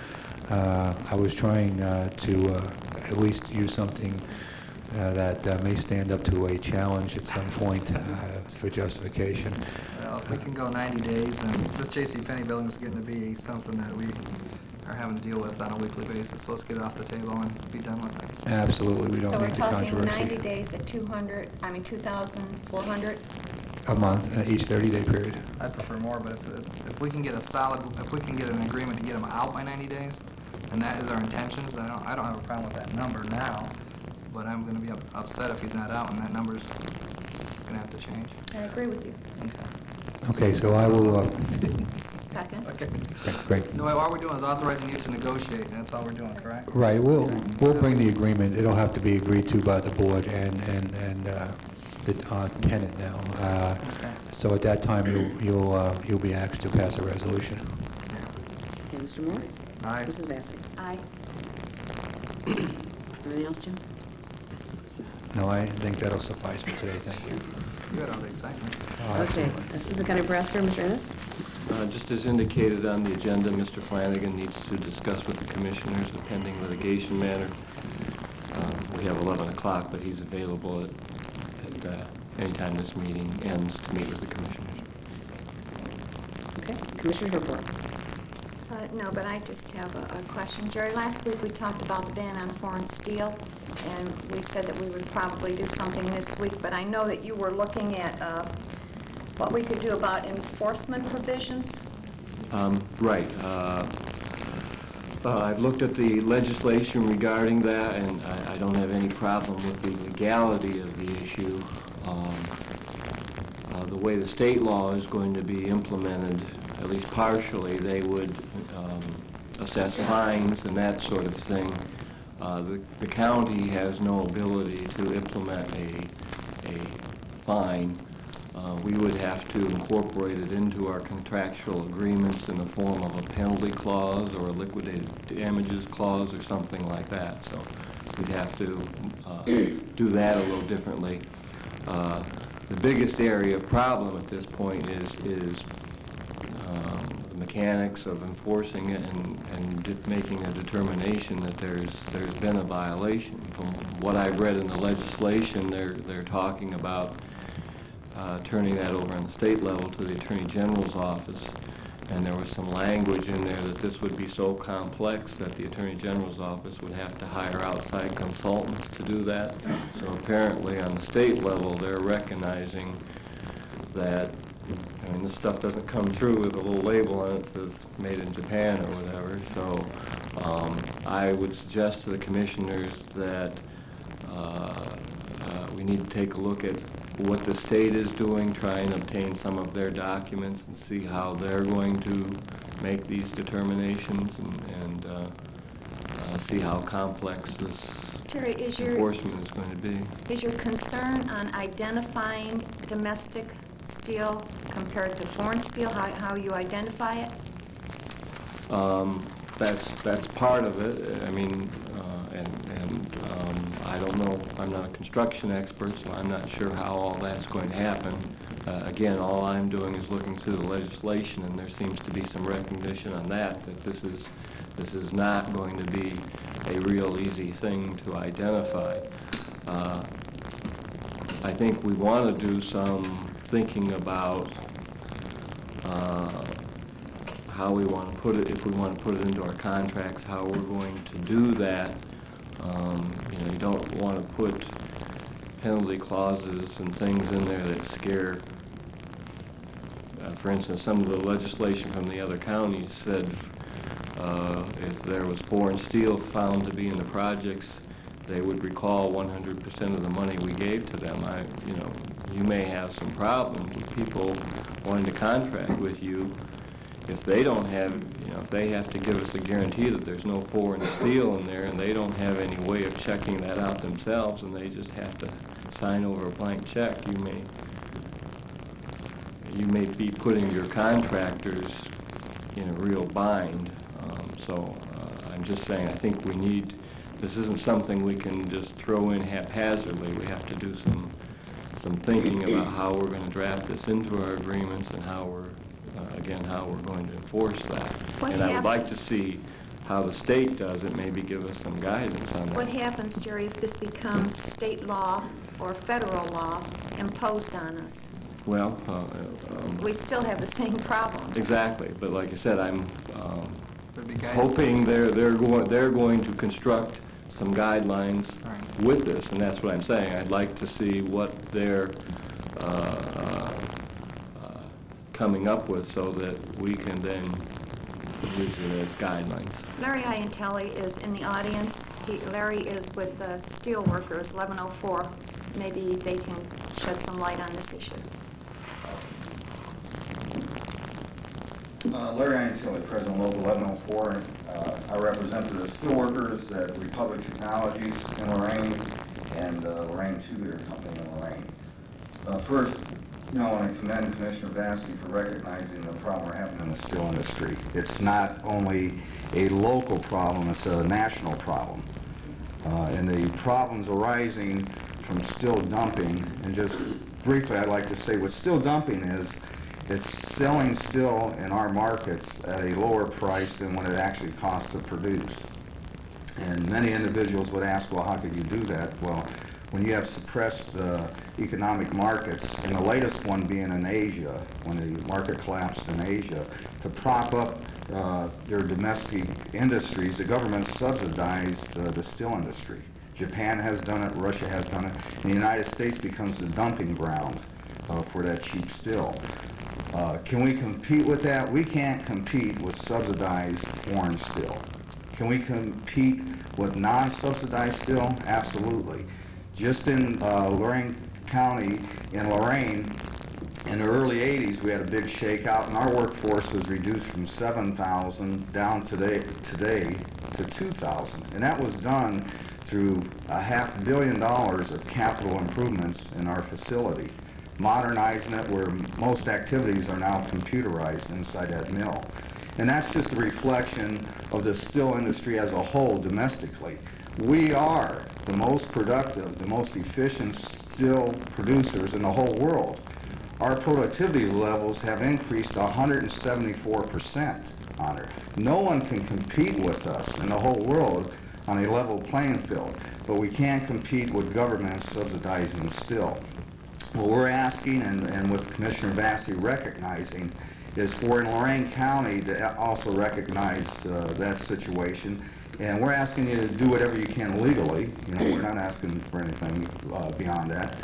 I was trying to at least use something that may stand up to a challenge at some point for justification. Well, if we can go 90 days, and this JCPenney building is getting to be something that we are having to deal with on a weekly basis, so let's get it off the table and be done with it. Absolutely, we so don't we're need the talking 90 controversy. days at 2,400? A month, each 30-day period. I'd prefer more, but if we can get if we can get an agreement to get them out by 90 days, and that is our intentions, I don't have a problem with that number now, but I'm going to be upset if he's not out, and that number's going to have to change. I agree with you. Okay. Okay, so I will, Second. Okay. great. No, all we're doing is authorizing you to negotiate, and that's all we're doing, correct? Right, we'll bring the agreement, it'll have to be agreed to by the board and the tenant now. Okay. So at that time, you'll be asked to pass a resolution. Okay, Mr. Moore? Aye. Mrs. Vacy? Aye. Anything else, Jim? No, I think that'll suffice for today, thank you. You had all the excitement. Okay, Assistant County Prosecutor, Mr. Ennis? Just as indicated on the agenda, Mr. Flanagan needs to discuss with the commissioners a pending litigation matter. We have 11 o'clock, but he's available at any time this meeting ends to meet with the commissioners. Okay, Commissioner's report. No, but I just have a question. Jerry, last week we talked about the ban on foreign steel, and we said that we would probably do something this week, but I know that you were looking at what we could do about enforcement provisions. Right. I've looked at the legislation regarding that, and I don't have any problem with the legality of the issue. The way the state law is going to be implemented, at least partially, they would assess fines and that sort of thing. The county has no ability to implement a fine. We would have to incorporate it into our contractual agreements in the form of a penalty clause or a liquidated damages clause or something like that. So we'd have to do that a little differently. The biggest area of problem at this point is the mechanics of enforcing it and making a determination that there's been a violation. From what I've read in the legislation, they're talking about turning that over on the state level to the Attorney General's office, and there was some language in there that this would be so complex that the Attorney General's office would have to hire outside consultants to do that. So apparently on the state level, they're recognizing that, I mean, this stuff doesn't come through with a little label on it that says made in Japan or whatever. So I would suggest to the commissioners that we need to take a look at what the state is doing, try and obtain some of their documents and see how they're going to make these determinations and see how complex this Jerry, is enforcement is going to be. Is your concern on identifying domestic steel compared to foreign steel, how you identify it? That's part of it. I mean, I don't know. I'm not a construction expert, so I'm not sure how all that's going to happen. Again, all I'm doing is looking through the legislation, and there seems to be some recognition on that this is not going to be a real easy thing to identify. I think we want to do some thinking about how we want to put it, if we want to put it into our contracts, how we're going to do that. You don't want to put penalty clauses and things in there that scare. For instance, some of the legislation from the other counties said if there was foreign steel found to be in the projects, they would recall 100% of the money we gave to them. You may have some problems with people wanting to contract with you if they don't have, if they have to give us a guarantee that there's no foreign steel in there and they don't have any way of checking that out themselves and they just have to sign over a blank check, you may be putting your contractors in a real bind. I'm just saying, I think this isn't something we can just throw in haphazardly. We have to do some thinking about how we're going to draft this into our agreements and how we're going to enforce that. And I would like to see how the state does it, maybe give us some guidance on that. What happens, Jerry, if this becomes state law or federal law imposed on us? Well, We still have the same problems. exactly. But like I said, I'm hoping they're going to construct some guidelines with this, and that's what I'm saying. I'd like to see what they're coming up with so that we can then use it as guidelines. Larry Iantelli is in the audience. Larry is with the steel workers, 1104. Maybe they can shed some light on this issue. Lorain, President Local 1104. I represent the steelworkers at Republic Technologies in Lorain and Lorain Tubular Company in Lorain. First, I want to commend Commissioner Vassy for recognizing the problem we're having in the steel industry. It's not only a local problem, it's a national problem. And the problems arising from steel dumping, and just briefly I'd like to say what steel dumping is, it's selling steel in our markets at a lower price than what it actually costs to produce. And many individuals would ask, well, how could you do that? Well, when you have suppressed economic markets, and the latest one being in Asia, when the market collapsed in Asia, to prop up their domestic industries, the government subsidized the steel industry. Japan has done it, Russia has done it, and the United States becomes the dumping ground for that cheap steel. Can we compete with that? We can't compete with subsidized foreign steel. Can we compete with non-subsidized steel? Absolutely. Just in Lorain County, in Lorain, in the early 80s, we had a big shakeout, and our workforce was reduced from 7,000 down today to 2,000. And that was done through $500 million of capital improvements in our facility, modernizing it where most activities are now computerized inside that mill. And that's just a reflection of the steel industry as a whole domestically. We are the most productive, the most efficient steel producers in the whole world. Our productivity levels have increased 174% on it. No one can compete with us in the whole world on a level playing field, but we can compete with governments subsidizing steel. What we're asking, and with Commissioner Vassy recognizing, is for in Lorain County to also recognize that situation. And we're asking you to do whatever you can legally. We're not asking for anything beyond that.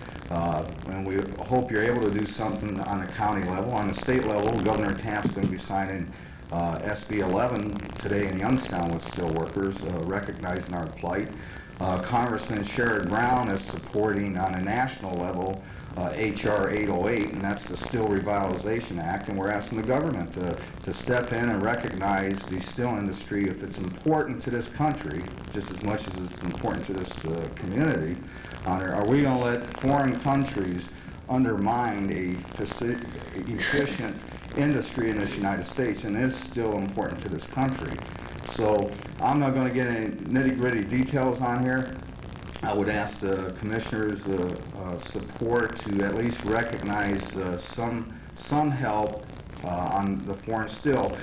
And we hope you're able to do something on the county level. On the state level, Governor Taft's going to be signing SB 11 today in Youngstown with steelworkers, recognizing our plight. Congressman Sherrod Brown is supporting on a national level HR 808, and that's the Steel Revitalization Act, and we're asking the government to step in and recognize the steel industry if it's important to this country, just as much as it's important to this community. Are we going to let foreign countries undermine a efficient industry in this United States, and it's still important to this country? So I'm not going to get any nitty-gritty details on here. I would ask the commissioners' support to at least recognize some help on the foreign steel.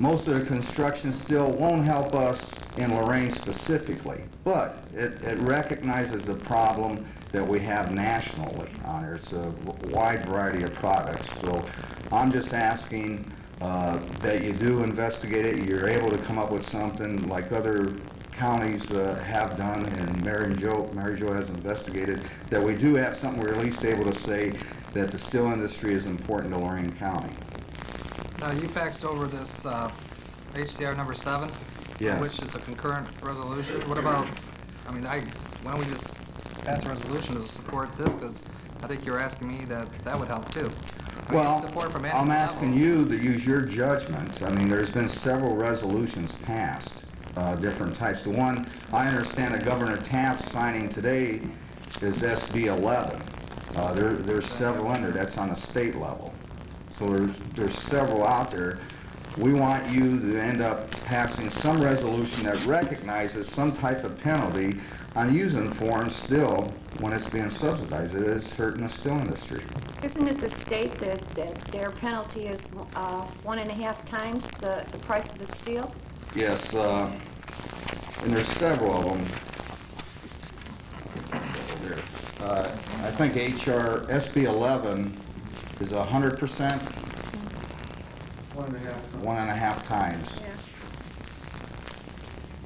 Most of the construction steel won't help us in Lorain specifically, but it recognizes the problem that we have nationally on it. It's a wide variety of products. So I'm just asking that you do investigate it. You're able to come up with something like other counties have done, and Mary Jo has investigated, that we do have something we're at least able to say that the steel industry is important to Lorain County. Now, you faxed over this HCR number 7, Yes. which is a concurrent resolution. What about, why don't we just pass a resolution to support this, because I think you're asking me that would help too. Well, support from I'm asking you to use your judgment. There's been several resolutions passed, different types. The one I understand that Governor Taft's signing today is SB 11. There's several under, that's on a state level. So there's several out there. We want you to end up passing some resolution that recognizes some type of penalty on using foreign steel when it's being subsidized. It is hurting the steel industry. Isn't it the state that their penalty is 1.5 times the price of the steel? Yes, and there's several of them. I think HR SB 11 is 100%. 1.5 times. Yeah.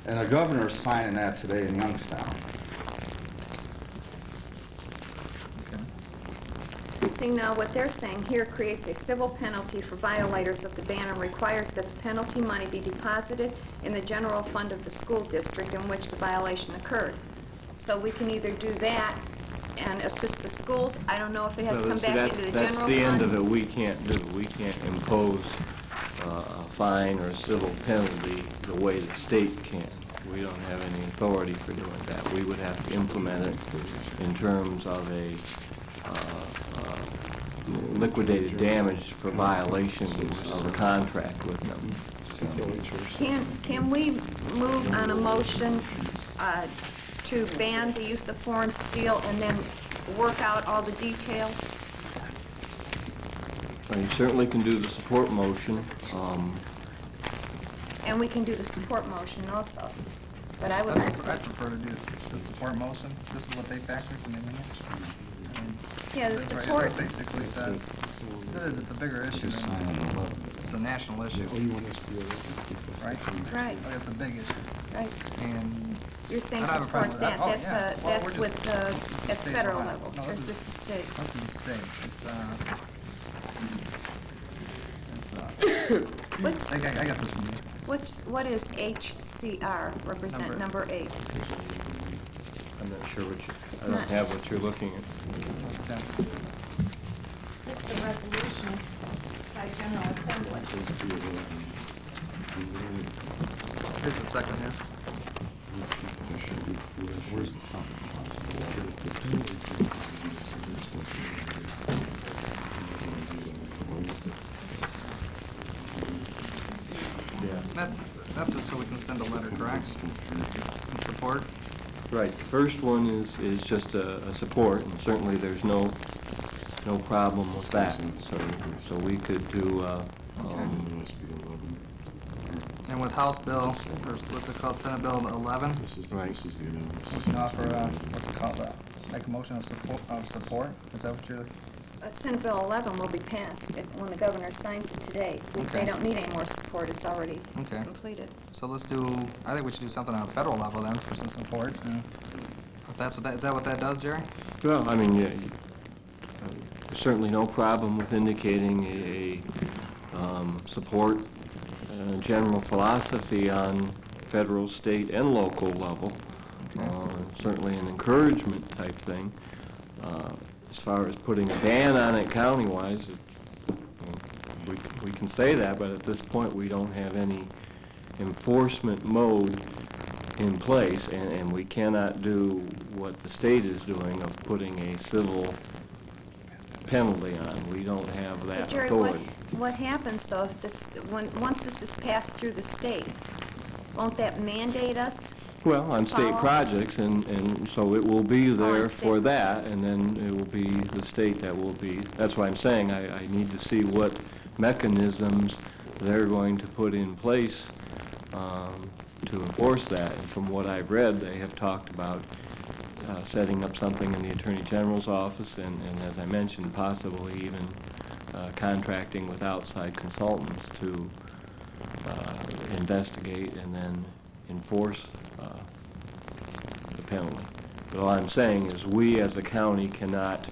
And the governor's signing that today in Youngstown. See, now what they're saying here creates a civil penalty for violators of the ban and requires that the penalty money be deposited in the general fund of the school district in which the violation occurred. So we can either do that and assist the schools. I don't know if it has to come back into the general fund. That's the end of it. We can't do. We can't impose a fine or a civil penalty the way the state can. We don't have any authority for doing that. We would have to implement it in terms of a liquidated damage for violations of a contract with them. Can we move on a motion to ban the use of foreign steel and then work out all the details? Well, you certainly can do the support motion. And we can do the support motion also. But I would, I'd prefer to do the support motion. This is what they factored from the minutes. yeah, the That's right. support, It basically says, it is, it's a bigger issue than, it's a national issue. Right? right, Like, it's a big issue. right. And You're saying I don't have a support problem with that, that. Oh, that's, yeah. Well, that's we're with, just- at state federal law. level, No, or is this the state? that's a mistake. What's, I got this one. what is HCR, represent number 8? I'm not sure what you, It's I don't not- have what you're looking at. It's the resolution by General Assembly. Here's the second here. Yeah. That's just so we can send a letter, correct? In support? Right, the first one is just a support, and certainly there's no problem with that. So we could do, And with House Bill, or what's it called, Senate Bill 11? right, Motion offer, what's it called, make a motion of support? Is that what you're, Senate Bill 11 will be passed when the governor signs it today. If they Okay. don't need any more support, it's already Okay. completed. so let's do, I think we should do something on a federal level then for some support. If that's what that, is that what that does, Jerry? well, I mean, there's certainly no problem with indicating a support, general philosophy on federal, state, and local level. Certainly an encouragement type thing. As far as putting a ban on it county-wise, we can say that, but at this point, we don't have any enforcement mode in place, and we cannot do what the state is doing of putting a civil penalty on. We don't have But that Jerry, authority. what happens though if this, once this is passed through the state? Won't that mandate us? Well, on state Follow? projects, and so it will be on there state. for that, and then it will be the state that will be, that's why I'm saying I need to see what mechanisms they're going to put in place to enforce that. And from what I've read, they have talked about setting up something in the Attorney General's office, and as I mentioned, possibly even contracting with outside consultants to investigate and then enforce the penalty. But all I'm saying is we as a county cannot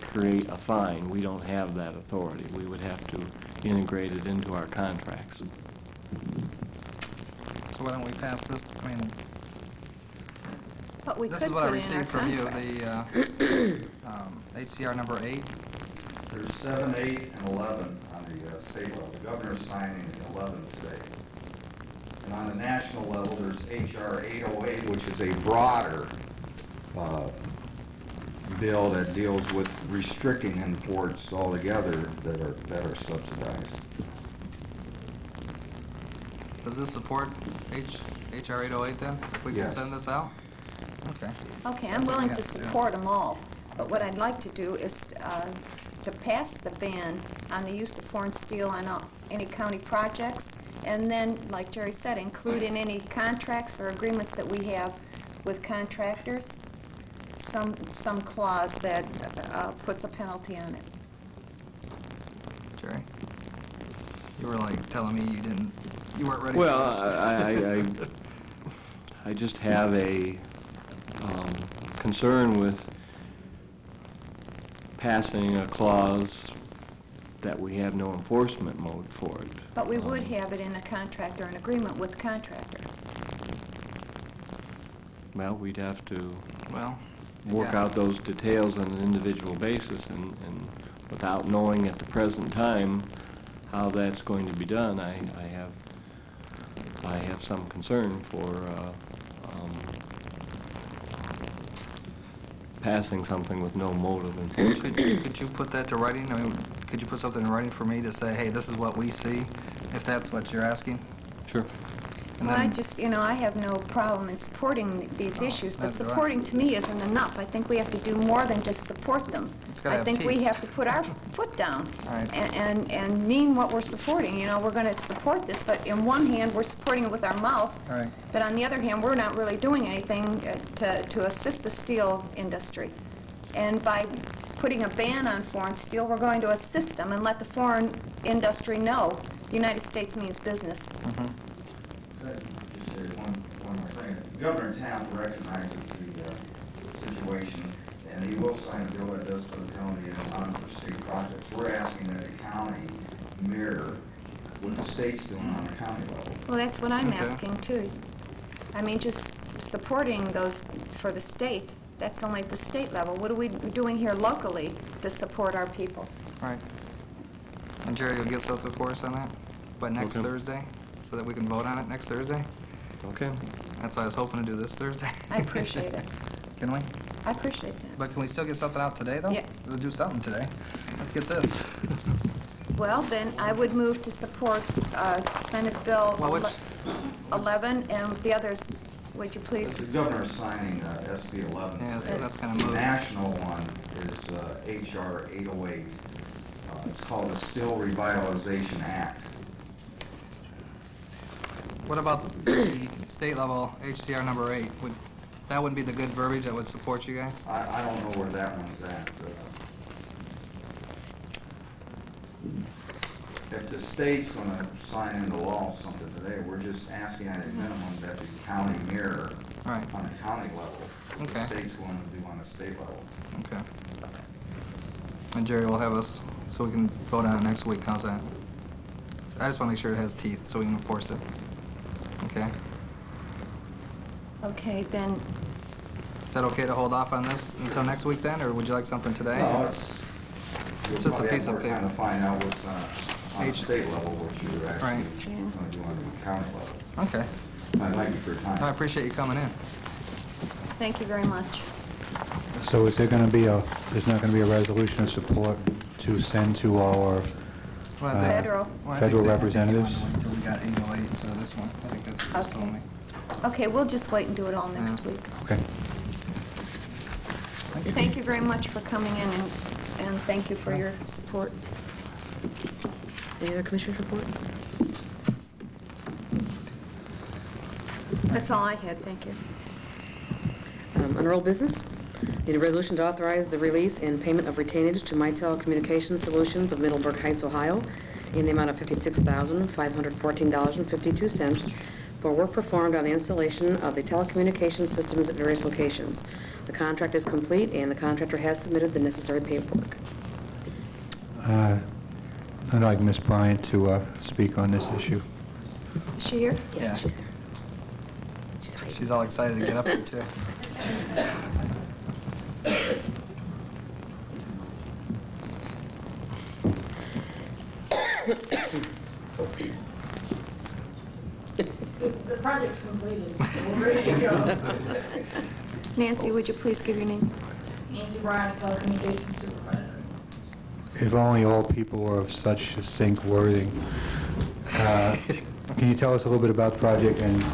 create a fine. We don't have that authority. We would have to integrate it into our contracts. So why don't we pass this, I mean, But we this could is what I put it in our received from you, contract. the HCR number 8. There's 7, 8, and 11 on the state level. The governor's signing 11 today. And on the national level, there's HR 808, which is a broader bill that deals with restricting imports altogether that are subsidized. Does this support HR 808 then, if we can Yes. send this out? Okay. Okay, I'm willing to Yeah. support them all, but what I'd like to do is to pass the ban on the use of foreign steel on any county projects, and then, like Jerry said, include in any contracts or agreements that we have with contractors, some clause that puts a penalty on it. Jerry? You were like telling me you weren't ready for Well, this. I just have a concern with passing a clause that we have no enforcement mode for it. But we would have it in a contract or an agreement with the contractor. Well, we'd have to Well, work yeah. out those details on an individual basis, and without knowing at the present time how that's going to be done, I have some concern for passing something with no motive in Could you put that to writing? I mean, could you put something in writing for me to say, hey, this is what we see, if that's what you're asking? Sure. And Well, I then- just, I have no problem in supporting these issues, but that's all right. supporting to me isn't enough. I think we have to do more than just support them. It's gotta I have think we teeth. have to put our foot down All right. and mean what we're supporting. We're going to support this, but in one hand, we're supporting it with our mouth. All right. But on the other hand, we're not really doing anything to assist the steel industry. And by putting a ban on foreign steel, we're going to assist them and let the foreign industry know the United States means business. Could I just say one more thing? The governor in town recognizes the situation, and he will sign a bill that does put a penalty on for state projects. We're asking that the county mirror what the state's doing on the county level. Well, that's what I'm Okay. asking too. I mean, just supporting those for the state, that's only at the state level. What are we doing here locally to support our people? Right. And Jerry will get something for us on that by next Okay. Thursday, so that we can vote on it next Thursday? Okay. That's what I was hoping to do this Thursday. I appreciate it. Can we? I appreciate that. But can we still get something out today, though? Yeah. We'll do something today. Let's get this. Well, then I would move to support Senate Bill Well, which- 11, and the others, would you please? The governor's signing SB 11 Yeah, so today. that's kind of The moved. national one is HR 808. It's called the Steel Revitalization Act. What about the state level HCR number 8? That wouldn't be the good verbiage that would support you guys? I don't know where that one's at. If the state's gonna sign into law something today, we're just asking at a minimum that the county mirror Right. on the county level, what the Okay. state's going to do on the state level. Okay. And Jerry will have us, so we can vote on it next week. How's that? I just want to make sure it has teeth, so we can enforce it. Okay? Okay, then, Is that okay to hold off on this until next week then, or would you like something today? No, it's, you'll It's just a probably piece have of more time paper. to find out what's on the H- state level, what you're actually Right. gonna do on the county level. Okay. I thank you for your time. I appreciate you coming in. thank you very much. So is there going to be there's not going to be a resolution of support to send to our Well, Uh, Federal. well, I federal think they- I think you representatives? wanted to wait until we got 808 instead of this one. I think that's what you told me. Okay, we'll just wait and do it all next Yeah. week. Okay. Thank you very much for coming in, and thank you for your support. Any other commissioners report? That's all I had, thank you. Under old business, need a resolution to authorize the release and payment of retainage to Mitel Communications Solutions of Middleburg Heights, Ohio, in the amount of $56,514.52 for work performed on the installation of the telecommunications systems at various locations. The contract is complete, and the contractor has submitted the necessary paperwork. I'd like Ms. Bryant to speak on this issue. Is she here? Yeah. She's here. She's hiding. She's all excited to get up here, too. The project's completed, so we're ready to go. Nancy, would you please give your name? Nancy Bryan, telecommunications supervisor. If only all people were of such succinct wording. Can you tell us a little bit about the project and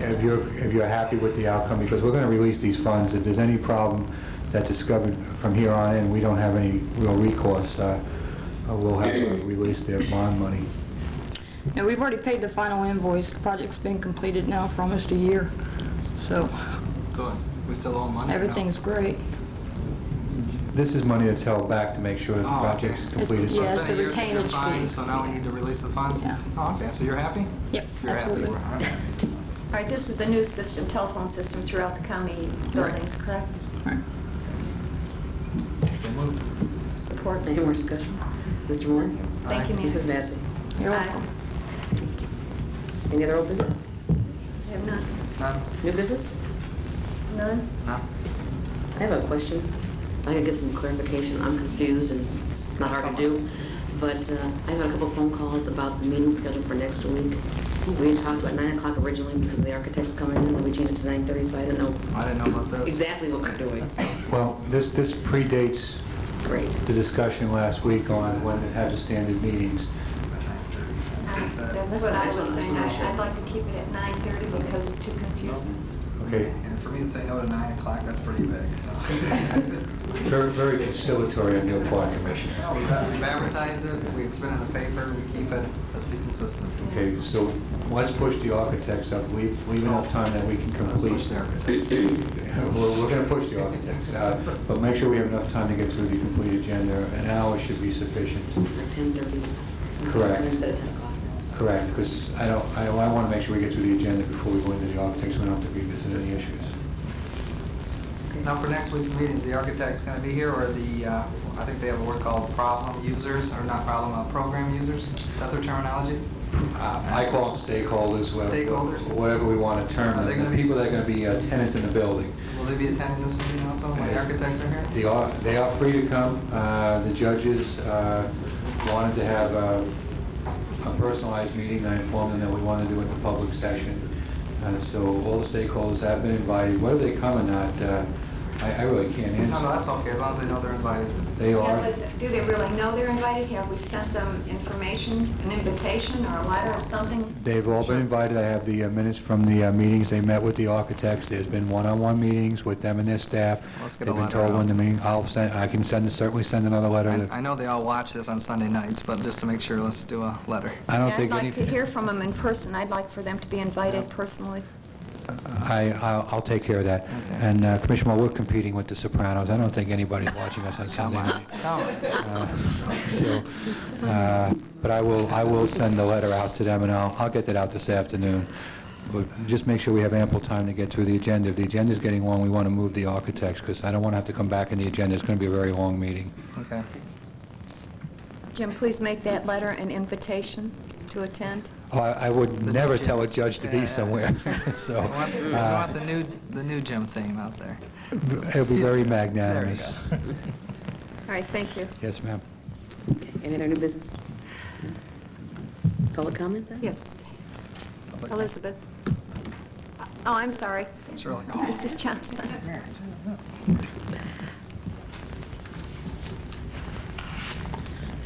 if you're happy with the outcome? Because we're going to release these funds. If there's any problem that's discovered from here on in, we don't have any real recourse. We'll have to release their bond money. Now, we've already paid the final invoice. The project's been completed now for almost a year, so Good. We still owe money? or no? everything's great. This is money that's held back to make sure that the Oh, okay. project's completed. Yeah, It's it's been the a year since you're retainage fine, fee. So now we need to release the funds? Yeah. Oh, okay, so you're happy? Yep, You're absolutely. happy. All right. All right, this is the new system, telephone system throughout the county buildings, correct? Right. So moved. Support. Any more discussion? Mr. Moore? Thank you, Mrs. Nancy. Massey? You're Aye. welcome. Any other old business? I have none. None? New business? None? None? I have a question. I can get some clarification. I'm confused, and it's not hard to do. but I got a couple phone calls about the meeting schedule for next week. We had talked about 9 o'clock originally because the architect's coming in, and we changed it to 9:30, so I didn't know I didn't know about this. exactly what we're doing. So, Well, this predates great. the discussion last week on when it had the standard meetings. That's what I was saying. I'd like to keep it at 9:30 because it's too confusing. Okay, And for me to say no to 9 o'clock, that's pretty big, so. very, very conciliatory on your part, Commissioner. No, we've advertised it, it's been in the paper, we keep it, let's be consistent. Okay, so let's push the architects up. Leave enough time that we can complete. Push the architects. We're going to push the architects, but make sure we have enough time to get through the complete agenda. An hour should be sufficient. Like 10:30. Correct. Instead of 10 o'clock. Correct, because I want to make sure we get through the agenda before we go into the architects. We don't have to revisit any issues. Now, for next week's meeting, is the architect's going to be here, or I think they have a word called problem users, or not problem, program users? Is that their terminology? I call them stakeholders. Stakeholders? Whatever we want to term Are they them. gonna The be- people that are going to be tenants in the building. Will they be attending this meeting also, when the architects are here? They are free to come. The judges wanted to have a personalized meeting. I informed them that we want to do it in the public session. So all the stakeholders have been invited. Whether they come or not, I really can't answer. No, that's okay, as long as they know they're invited. They Yeah, are. but do they really know they're invited? Have we sent them information, an invitation or a letter or something? They've all been invited. I have the minutes from the meetings. They met with the architects. There's been one-on-one meetings with them and their staff. Let's get a They've been letter told out. when the meeting, I can certainly send another letter. I know they all watch this on Sunday nights, but just to make sure, let's do a letter. I don't Yeah, think I'd any, like to hear from them in person. I'd like for them to be invited personally. I'll take care of that. And Commissioner, Moore, we're competing with the Sopranos. I don't think anybody's watching us on Sunday night. But I will send the letter out to them, and I'll get that out this afternoon. But just make sure we have ample time to get through the agenda. If the agenda's getting long, we want to move the architects, because I don't want to have to come back in the agenda. It's going to be a very long meeting. Okay. Jim, please make that letter an invitation to attend. Oh, I would The never new tell a gym. judge to Yeah, be yeah. somewhere, so We want the new gym theme out there. it'll be very There you magnanimous. go. All right, thank you. Yes, ma'am. Okay, any other new business? Public comment then? Yes. Elizabeth. Oh, I'm sorry. Shirley. Mrs. Johnson.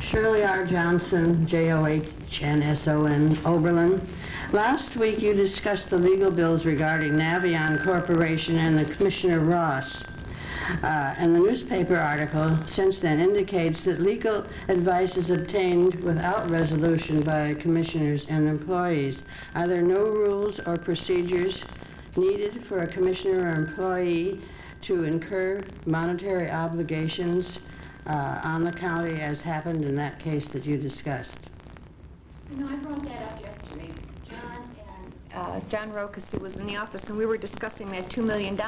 Shirley R. Johnson, Johnsson, Oberlin. Last week, you discussed the legal bills regarding Navion Corporation and the Commissioner Ross. And the newspaper article since then indicates that legal advice is obtained without resolution by commissioners and employees. Are there no rules or procedures needed for a commissioner or employee to incur monetary obligations on the county, as happened in that case that you discussed? You know, I brought that up yesterday. John Rokas, was in the office, and we were discussing that $2 million,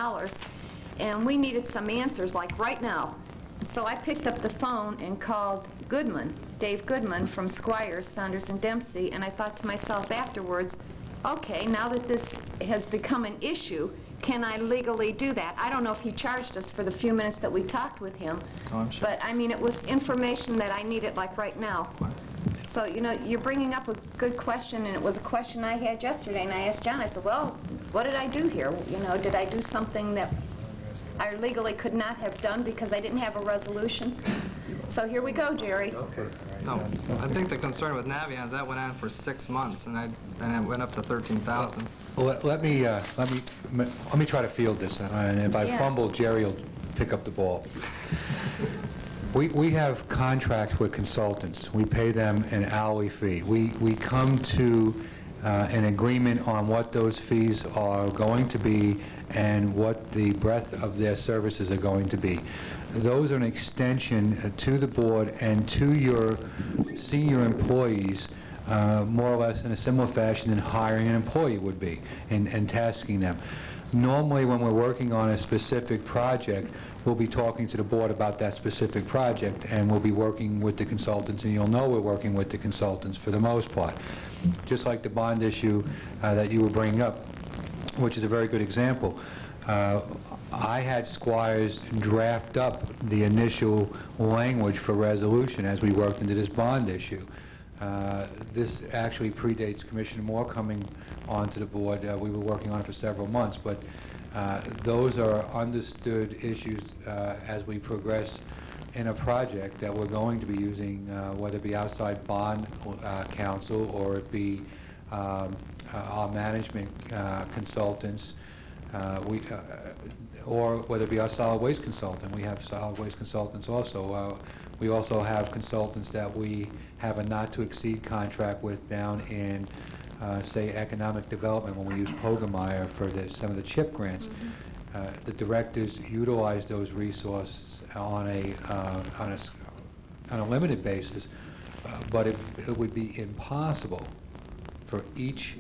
and we needed some answers, like right now. So I picked up the phone and called Goodman, Dave Goodman from Squires, Saunders and Dempsey, and I thought to myself afterwards, okay, now that this has become an issue, can I legally do that? I don't know if he charged us for the few minutes that we talked with him. Oh, I'm sure. But, I mean, it was information that I needed, like, right now. So, you know, you're bringing up a good question, and it was a question I had yesterday, and I asked John, I said, well, what did I do here? You know, did I do something that I legally could not have done because I didn't have a resolution? So here we go, Jerry. No, I think the concern with Navion is that went on for 6 months, and it went up to 13,000. Well, let me try to field this, and if I Yeah. fumble, Jerry will pick up the ball. We have contracts with consultants. We pay them an hourly fee. We come to an agreement on what those fees are going to be and what the breadth of their services are going to be. Those are an extension to the board and to your senior employees, more or less in a similar fashion than hiring an employee would be and tasking them. Normally, when we're working on a specific project, we'll be talking to the board about that specific project, and we'll be working with the consultants, and you'll know we're working with the consultants for the most part. Just like the bond issue that you were bringing up, which is a very good example. I had Squires draft up the initial language for resolution as we worked into this bond issue. This actually predates Commissioner Moore coming onto the board. We were working on it for several months, but those are understood issues as we progress in a project that we're going to be using, whether it be outside bond counsel or it be our management consultants, or whether it be our solid waste consultant. We have solid waste consultants also. We also have consultants that we have a not-to-exceed contract with down in, say, economic development when we use Pogemeyer for some of the CHIP grants. The directors utilize those resources on a limited basis, but it would be impossible for each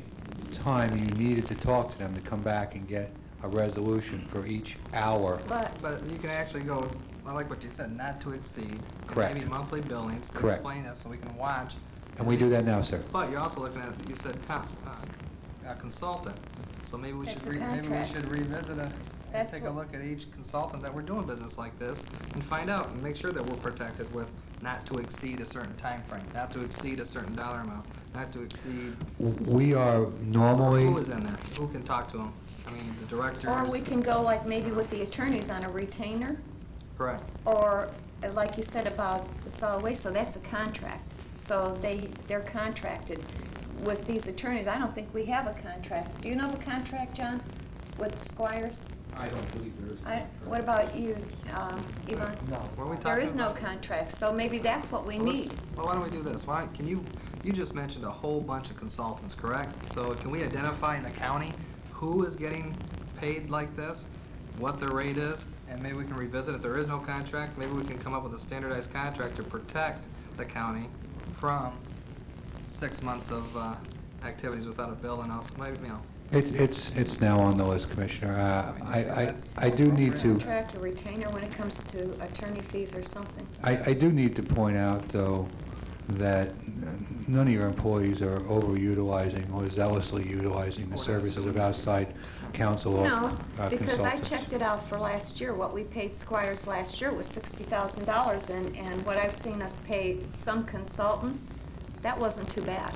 time you needed to talk to them to come back and get a resolution for each hour. But you can actually go, I like what you said, not to exceed. Correct. Maybe monthly billings to Correct. explain it so we can watch. And we do that now, sir. But you're also looking at, you said a consultant. So maybe we That's should a contract. revisit and That's take a what- look at each consultant that we're doing business like this and find out and make sure that we're protected with not to exceed a certain time frame, not to exceed a certain dollar amount, not to exceed. We are normally... Who is in there? Who can talk to them? I mean, the directors. Or we can go like maybe with the attorneys on a retainer, Correct. or like you said about the solid waste, so that's a contract. So they're contracted with these attorneys. I don't think we have a contract. Do you know of a contract, John, with Squires? I don't believe there is. What about you, Yvonne? No. What are we There talking is no about? contract, so maybe that's what we need. Well, why don't we do this? You just mentioned a whole bunch of consultants, correct? So can we identify in the county who is getting paid like this, what their rate is, and maybe we can revisit. If there is no contract, maybe we can come up with a standardized contract to protect the county from 6 months of activities without a bill, and also maybe, It's now on the list, Commissioner. I do need to... Contract or retainer when it comes to attorney fees or something. I do need to point out, though, that none of your employees are overutilizing or zealously utilizing the services of outside counsel or No, because I consultants. checked it out for last year. What we paid Squires last year was $60,000, and what I've seen us pay some consultants, that wasn't too bad.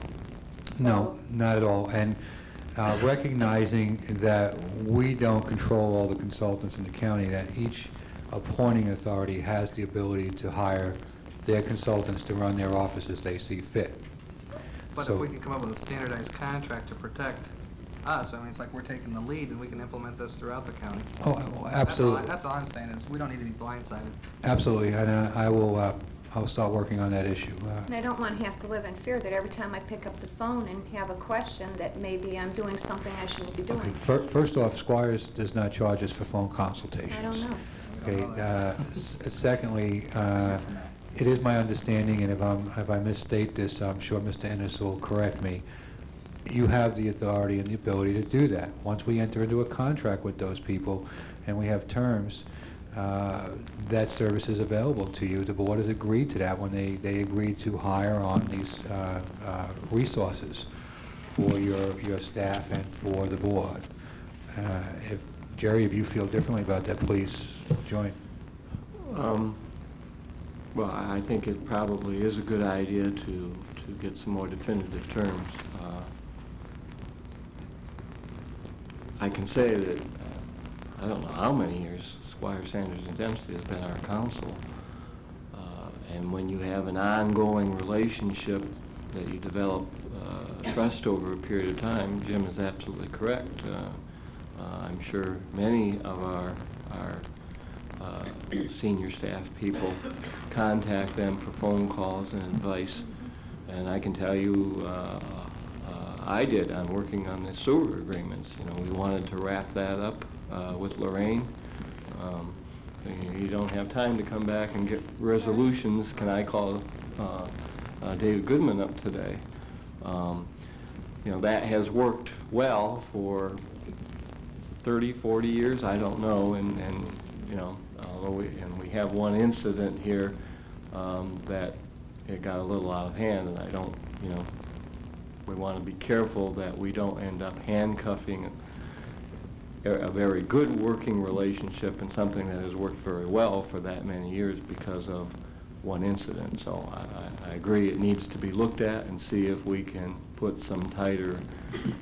No, not at all. And recognizing that we don't control all the consultants in the county, that each appointing authority has the ability to hire their consultants to run their office as they see fit. but So- if we can come up with a standardized contract to protect us, I mean, it's like we're taking the lead, and we can implement this throughout the county. Oh, absolutely. That's all I'm saying, is we don't need to be blindsided. Absolutely, and I'll start working on that issue. And I don't want to have to live in fear that every time I pick up the phone and have a question that maybe I'm doing something I shouldn't be doing. Okay, first off, Squires does not charge us for phone consultations. I don't know. Okay, secondly, it is my understanding, and if I misstate this, I'm sure Mr. Ennis will correct me, you have the authority and the ability to do that. Once we enter into a contract with those people and we have terms, that service is available to you. The board has agreed to that when they agreed to hire on these resources for your staff and for the board. Jerry, if you feel differently about that, please join. Well, I think it probably is a good idea to get some more definitive terms. I can say that I don't know how many years Squire, Sanders, and Dempsey has been our counsel. And when you have an ongoing relationship that you develop trust over a period of time, Jim is absolutely correct. I'm sure many of our senior staff people contact them for phone calls and advice. And I can tell you, I did on working on the sewer agreements. You know, we wanted to wrap that up with Lorain. You don't have time to come back and get resolutions. Can I call David Goodman up today? You know, that has worked well for 30, 40 years, I don't know, and you know, although we have one incident here that it got a little out of hand, and I don't, you know, we want to be careful that we don't end up handcuffing a very good working relationship and something that has worked very well for that many years because of one incident. So I agree it needs to be looked at and see if we can put some tighter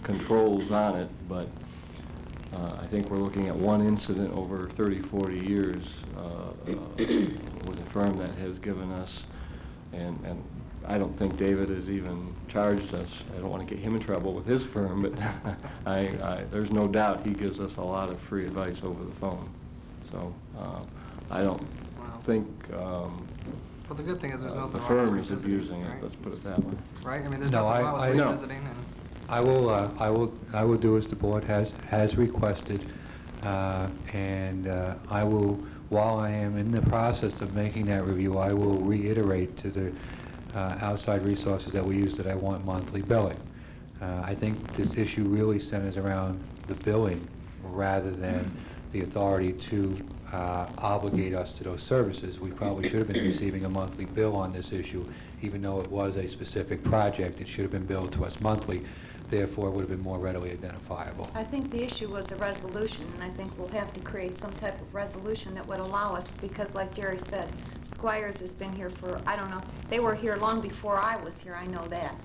controls on it, but I think we're looking at one incident over 30, 40 years with a firm that has given us, and I don't think David has even charged us. I don't want to get him in trouble with his firm, but there's no doubt he gives us a lot of free advice over the phone. So I don't think Well, the good thing is there's nothing the wrong firm with is revisiting, abusing it, right? let's put it that way. Right? I mean, there's No, nothing wrong with No. revisiting, and I will do as the board has requested, and I will, while I am in the process of making that review, I will reiterate to the outside resources that we use that I want monthly billing. I think this issue really centers around the billing rather than the authority to obligate us to those services. We probably should have been receiving a monthly bill on this issue, even though it was a specific project. It should have been billed to us monthly. Therefore, it would have been more readily identifiable. I think the issue was a resolution, and I think we'll have to create some type of resolution that would allow us, because like Jerry said, Squires has been here for, I don't know, they were here long before I was here, I know that.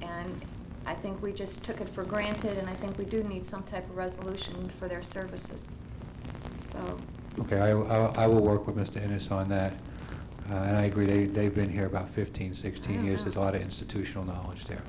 And I think we just took it for granted, and I think we do need some type of resolution for their services. So, Okay, I will work with Mr. Innes on that. And I agree, they've been here about 15, 16 years. There's a lot of institutional knowledge there.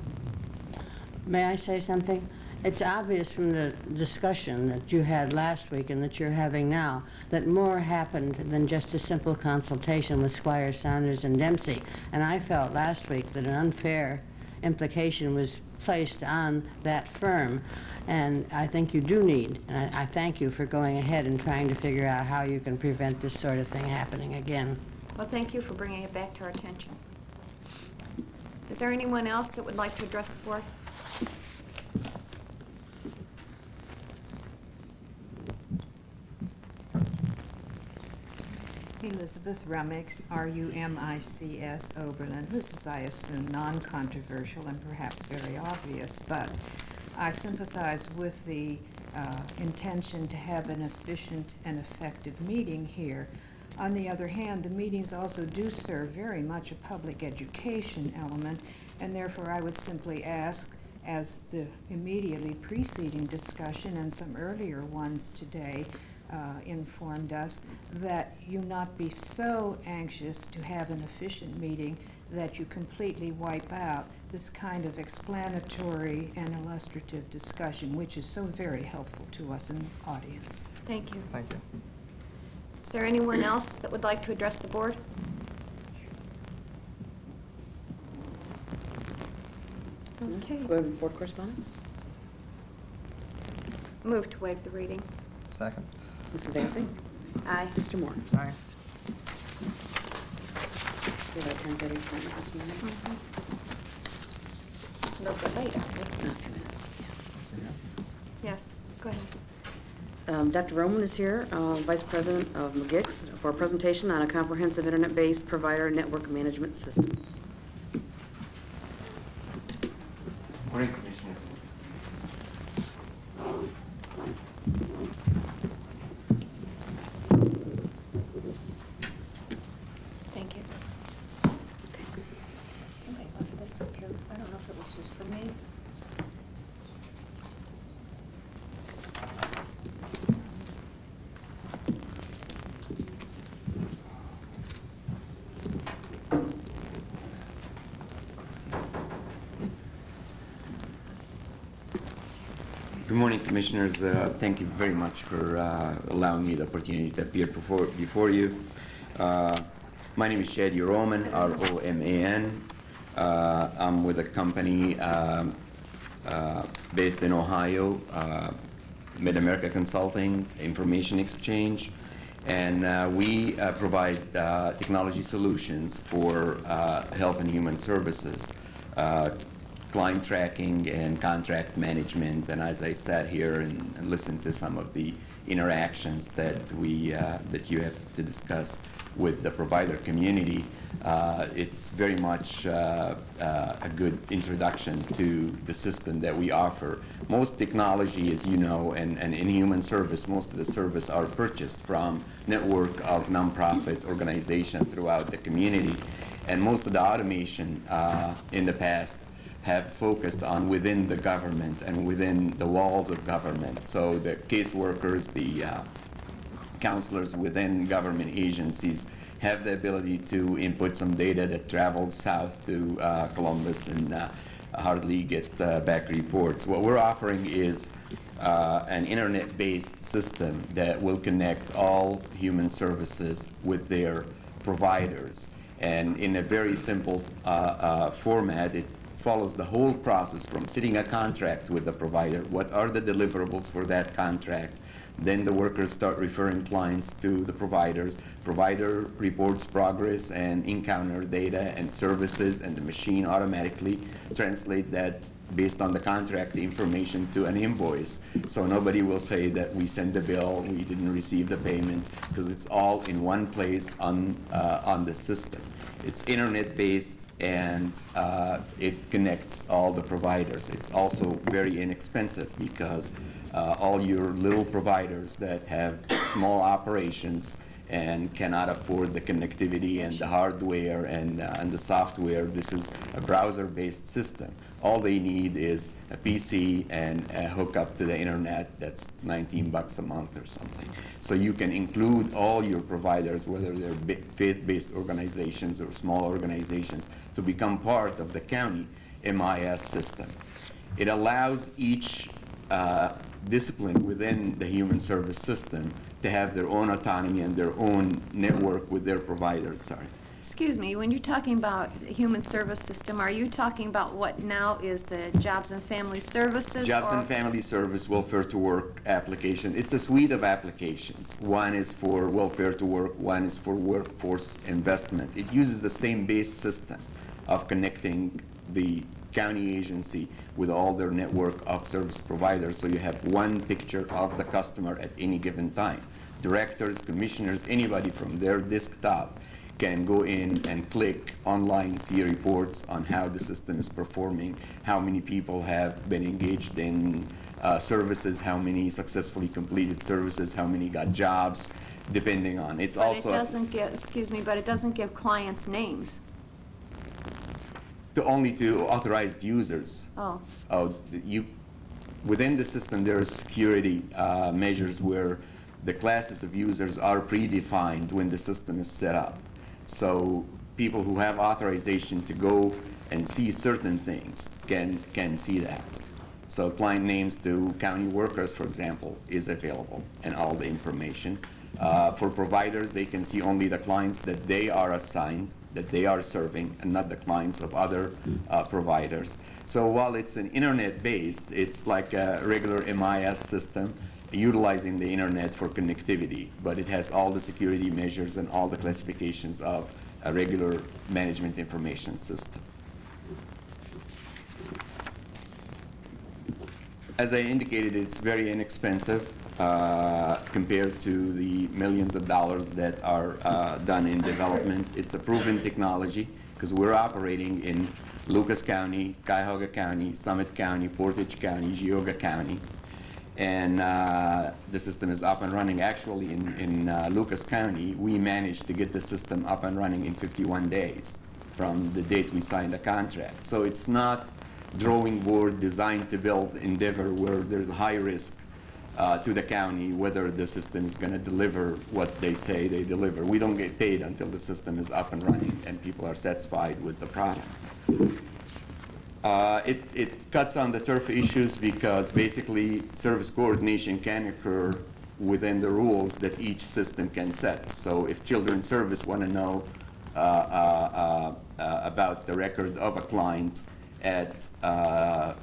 May I say something? It's obvious from the discussion that you had last week and that you're having now that more happened than just a simple consultation with Squire, Saunders, and Dempsey. And I felt last week that an unfair implication was placed on that firm. And I think you do need, and I thank you for going ahead and trying to figure out how you can prevent this sort of thing happening again. well, thank you for bringing it back to our attention. Is there anyone else that would like to address the board? Elizabeth Rumics, R-U-M-I-C-S, Oberlin. This is, I assume, non-controversial and perhaps very obvious, but I sympathize with the intention to have an efficient and effective meeting here. On the other hand, the meetings also do serve very much a public education element, and therefore I would simply ask, as the immediately preceding discussion and some earlier ones today informed us, that you not be so anxious to have an efficient meeting that you completely wipe out this kind of explanatory and illustrative discussion, which is so very helpful to us in the audience. Thank you. thank you. Is there anyone else that would like to address the board? Okay. Go ahead with board correspondence. Move to waive the reading. Second. Mrs. Vacy? Aye. Mr. Moore? Aye. We have a 10:30 appointment this morning. A little bit late, aren't we? A few minutes, yeah. Yes, go ahead. Dr. Roman is here, Vice President of McGick's, for a presentation on a comprehensive internet-based provider network management system. Morning, Commissioner. Thank you. Thanks. Somebody left this up here. I don't know if it was just for me. Good morning, Commissioners. Thank you very much for allowing me the opportunity to appear before you. My name is Shadi Roman, R-O-M-A-N. I'm with a company based in Ohio, Mid-America Consulting, Information Exchange, and we provide technology solutions for health and human services, client tracking and contract management. And as I sat here and listened to some of the interactions that you have to discuss, with the provider community, it's very much a good introduction to the system that we offer. Most technology, as you know, and in human service, most of the service are purchased from network of nonprofit organizations throughout the community. And most of the automation in the past have focused on within the government and within the walls of government. So the caseworkers, the counselors within government agencies have the ability to input some data that traveled south to Columbus and hardly get back reports. What we're offering is an internet-based system that will connect all human services with their providers. And in a very simple format, it follows the whole process from setting a contract with the provider, what are the deliverables for that contract, then the workers start referring clients to the providers. Provider reports progress and encounter data and services, and the machine automatically translate that based on the contract information to an invoice. So nobody will say that we sent the bill, we didn't receive the payment, because it's all in one place on the system. It's internet-based, and it connects all the providers. It's also very inexpensive because all your little providers that have small operations and cannot afford the connectivity and the hardware and the software. This is a browser-based system. All they need is a PC and a hookup to the internet that's $19 a month or something. So you can include all your providers, whether they're faith-based organizations or small organizations, to become part of the county MIS system. It allows each discipline within the human service system to have their own autonomy and their own network with their providers. Sorry. Excuse me, when you're talking about the human service system, are you talking about what now is the Jobs and Family Services? Jobs or? and Family Service Welfare to Work application. It's a suite of applications. One is for welfare to work, one is for workforce investment. It uses the same base system of connecting the county agency with all their network of service providers, so you have one picture of the customer at any given time. Directors, commissioners, anybody from their desktop can go in and click online, see reports on how the system is performing, how many people have been engaged in services, how many successfully completed services, how many got jobs, depending on. It's but also it doesn't give, excuse me, but it doesn't give clients' names. only to authorized users. Oh. Within the system, there are security measures where the classes of users are predefined when the system is set up. So people who have authorization to go and see certain things can see that. So client names to county workers, for example, is available, and all the information. For providers, they can see only the clients that they are assigned, that they are serving, and not the clients of other providers. So while it's an internet-based, it's like a regular MIS system utilizing the internet for connectivity, but it has all the security measures and all the classifications of a regular management information system. As I indicated, it's very inexpensive compared to the millions of dollars that are done in development. It's a proven technology because we're operating in Lucas County, Cuyahoga County, Summit County, Portage County, Geauga County. And the system is up and running. Actually, in Lucas County, we managed to get the system up and running in 51 days from the date we signed the contract. So it's not drawing board designed to build endeavor where there's a high risk to the county whether the system is going to deliver what they say they deliver. We don't get paid until the system is up and running and people are satisfied with the product. It cuts on the turf issues because basically service coordination can occur within the rules that each system can set. So if Children's Service want to know about the record of a client at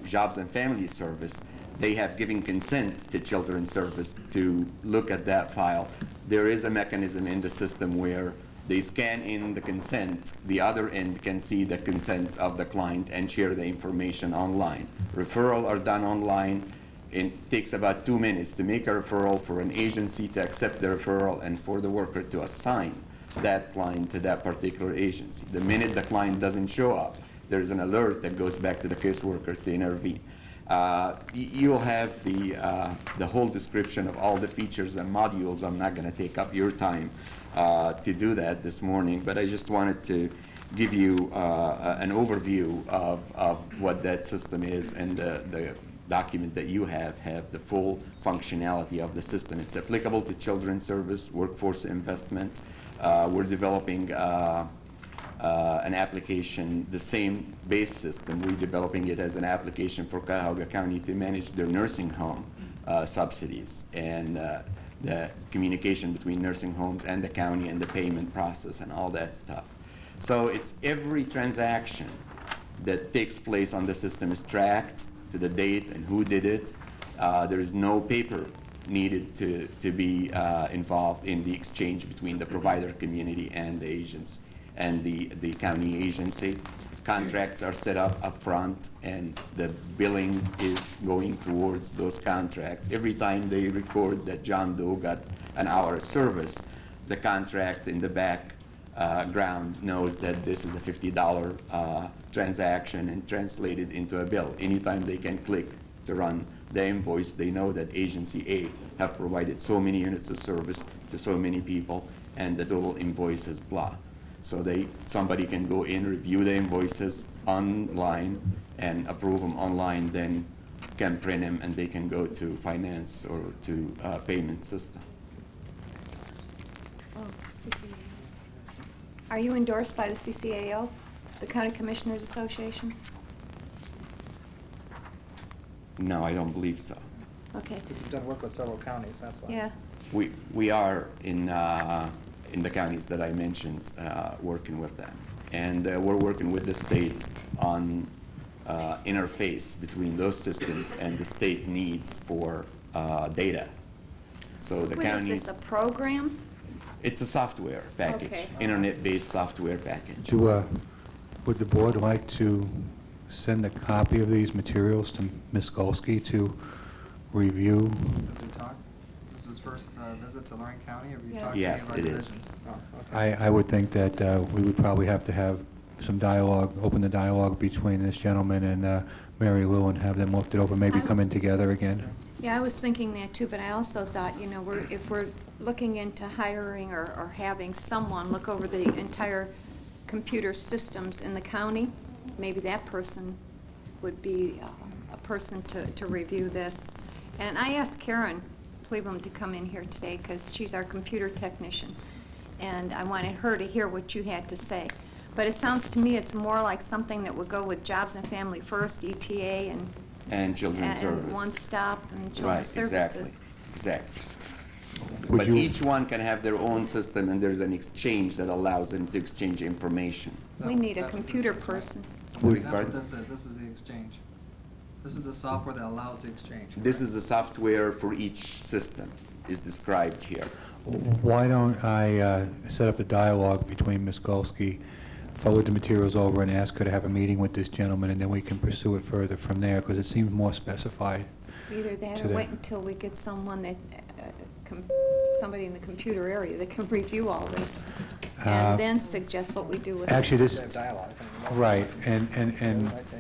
Jobs and Family Service, they have given consent to Children's Service to look at that file. There is a mechanism in the system where they scan in the consent, the other end can see the consent of the client and share the information online. Referral are done online. It takes about 2 minutes to make a referral, for an agency to accept the referral, and for the worker to assign that client to that particular agency. The minute the client doesn't show up, there's an alert that goes back to the caseworker to intervene. You'll have the whole description of all the features and modules. I'm not going to take up your time to do that this morning, but I just wanted to give you an overview of what that system is, and the document that you have the full functionality of the system. It's applicable to children's service, workforce investment. We're developing an application, the same base system. We're developing it as an application for Cuyahoga County to manage their nursing home subsidies, and the communication between nursing homes and the county, and the payment process and all that stuff. So it's every transaction that takes place on the system is tracked to the date and who did it. There is no paper needed to be involved in the exchange between the provider community and the agents and the county agency. Contracts are set up front, and the billing is going towards those contracts. Every time they record that John Doe got an hour of service, the contract in the background knows that this is a $50 transaction and translated into a bill. Anytime they can click to run the invoice, they know that agency A have provided so many units of service to so many people, and the total invoice is blah. So somebody can go in, review the invoices online, and approve them online, then can print them, and they can go to finance or to payment system. Oh, CCAO. Are you endorsed by the CCAO, the County Commissioners Association? No, I don't believe so. Okay. You've done work with several counties, that's why. Yeah. We are in the counties that I mentioned, working with them. And we're working with the state on interface between those systems and the state needs for data. So the counties... Is this a program? It's a software package, Okay. internet-based software package. Would the board like to send a copy of these materials to Ms. Golsky to review? Has he talked? Is this his first visit to Lorain County? Have you Yeah. talked Yes, to any it of our is. divisions? Oh, okay. I would think that we would probably have to have some dialogue, open the dialogue between this gentleman and Mary Lou, and have them looked it over, maybe come in together again. Yeah, I was thinking that too, but I also thought, you know, if we're looking into hiring or having someone look over the entire computer systems in the county, maybe that person would be a person to review this. And I asked Karen Cleveland to come in here today because she's our computer technician, and I wanted her to hear what you had to say. But it sounds to me it's more like something that would go with Jobs and Family First, ETA, And children's service. and One Stop and Right, Children's Services. exactly. Would But you- each one can have their own system, and there's an exchange that allows them to exchange information. We need a That's what this computer is, right? person. That's what Pardon? this is. This is the exchange. This is the software that allows the exchange. This is the software for each system, is described here. Why don't I set up a dialogue between Ms. Golsky, forward the materials over, and ask her to have a meeting with this gentleman, and then we can pursue it further from there, because it seems more specified. Either that or today. wait until we get someone that, somebody in the computer area that can review all this, Uh, and then suggest what we do with it. Actually, this, Have dialogue. right, and I say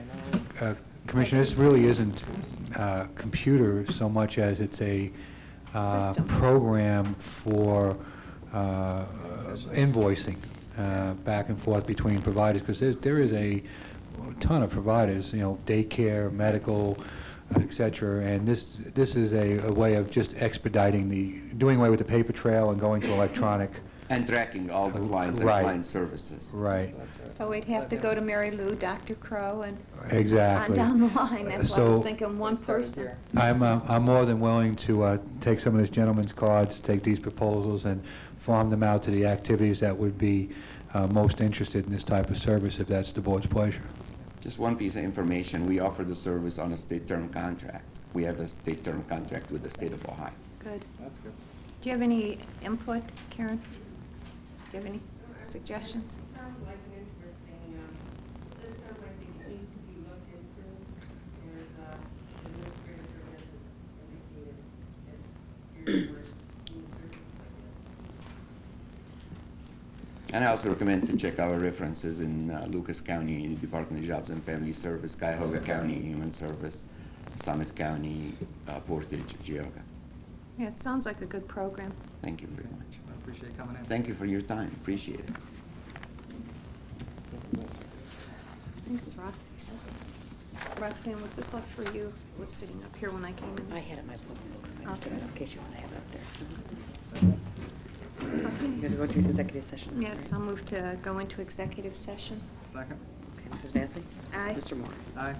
no. Commissioner, this really isn't computer so much as it's a System. program for invoicing back and forth between providers, because there is a ton of providers, you know, daycare, medical, et cetera, and this is a way of just expediting doing away with the paper trail and going to electronic. And tracking all the clients and Right. client services. Right, So we'd have to go to Mary Lou, Dr. Crow, and on exactly. down the line. That's why I So- was thinking one person. I'm more than willing to take some of this gentleman's cards, take these proposals, and farm them out to the activities that would be most interested in this type of service, if that's the board's pleasure. Just one piece of information, we offer the service on a state term contract. We have a state term contract with the state of Ohio. Good. That's good. Do you have any input, Karen? Do you have any suggestions? Sounds like an interesting system. I think it needs to be looked into. There's administrative services indicated as your word, human services, I guess. And I also recommend to check our references in Lucas County Department of Jobs and Family Service, Cuyahoga County Human Service, Summit County, Portage, Geauga. Yeah, it sounds like a good program. Thank you very much. I appreciate you coming in. Thank you for your time. Appreciate it. I think it's Roxy's. Roxanne, was this left for you? It was sitting up here when I came in. I had it in my book. I just took it out in case you want to have it up there. Okay. You gotta go to executive session. now, Yes, right? I'll move to go into executive session. Second? Okay, Mrs. Vacy? Aye. Mr. Moore? Aye.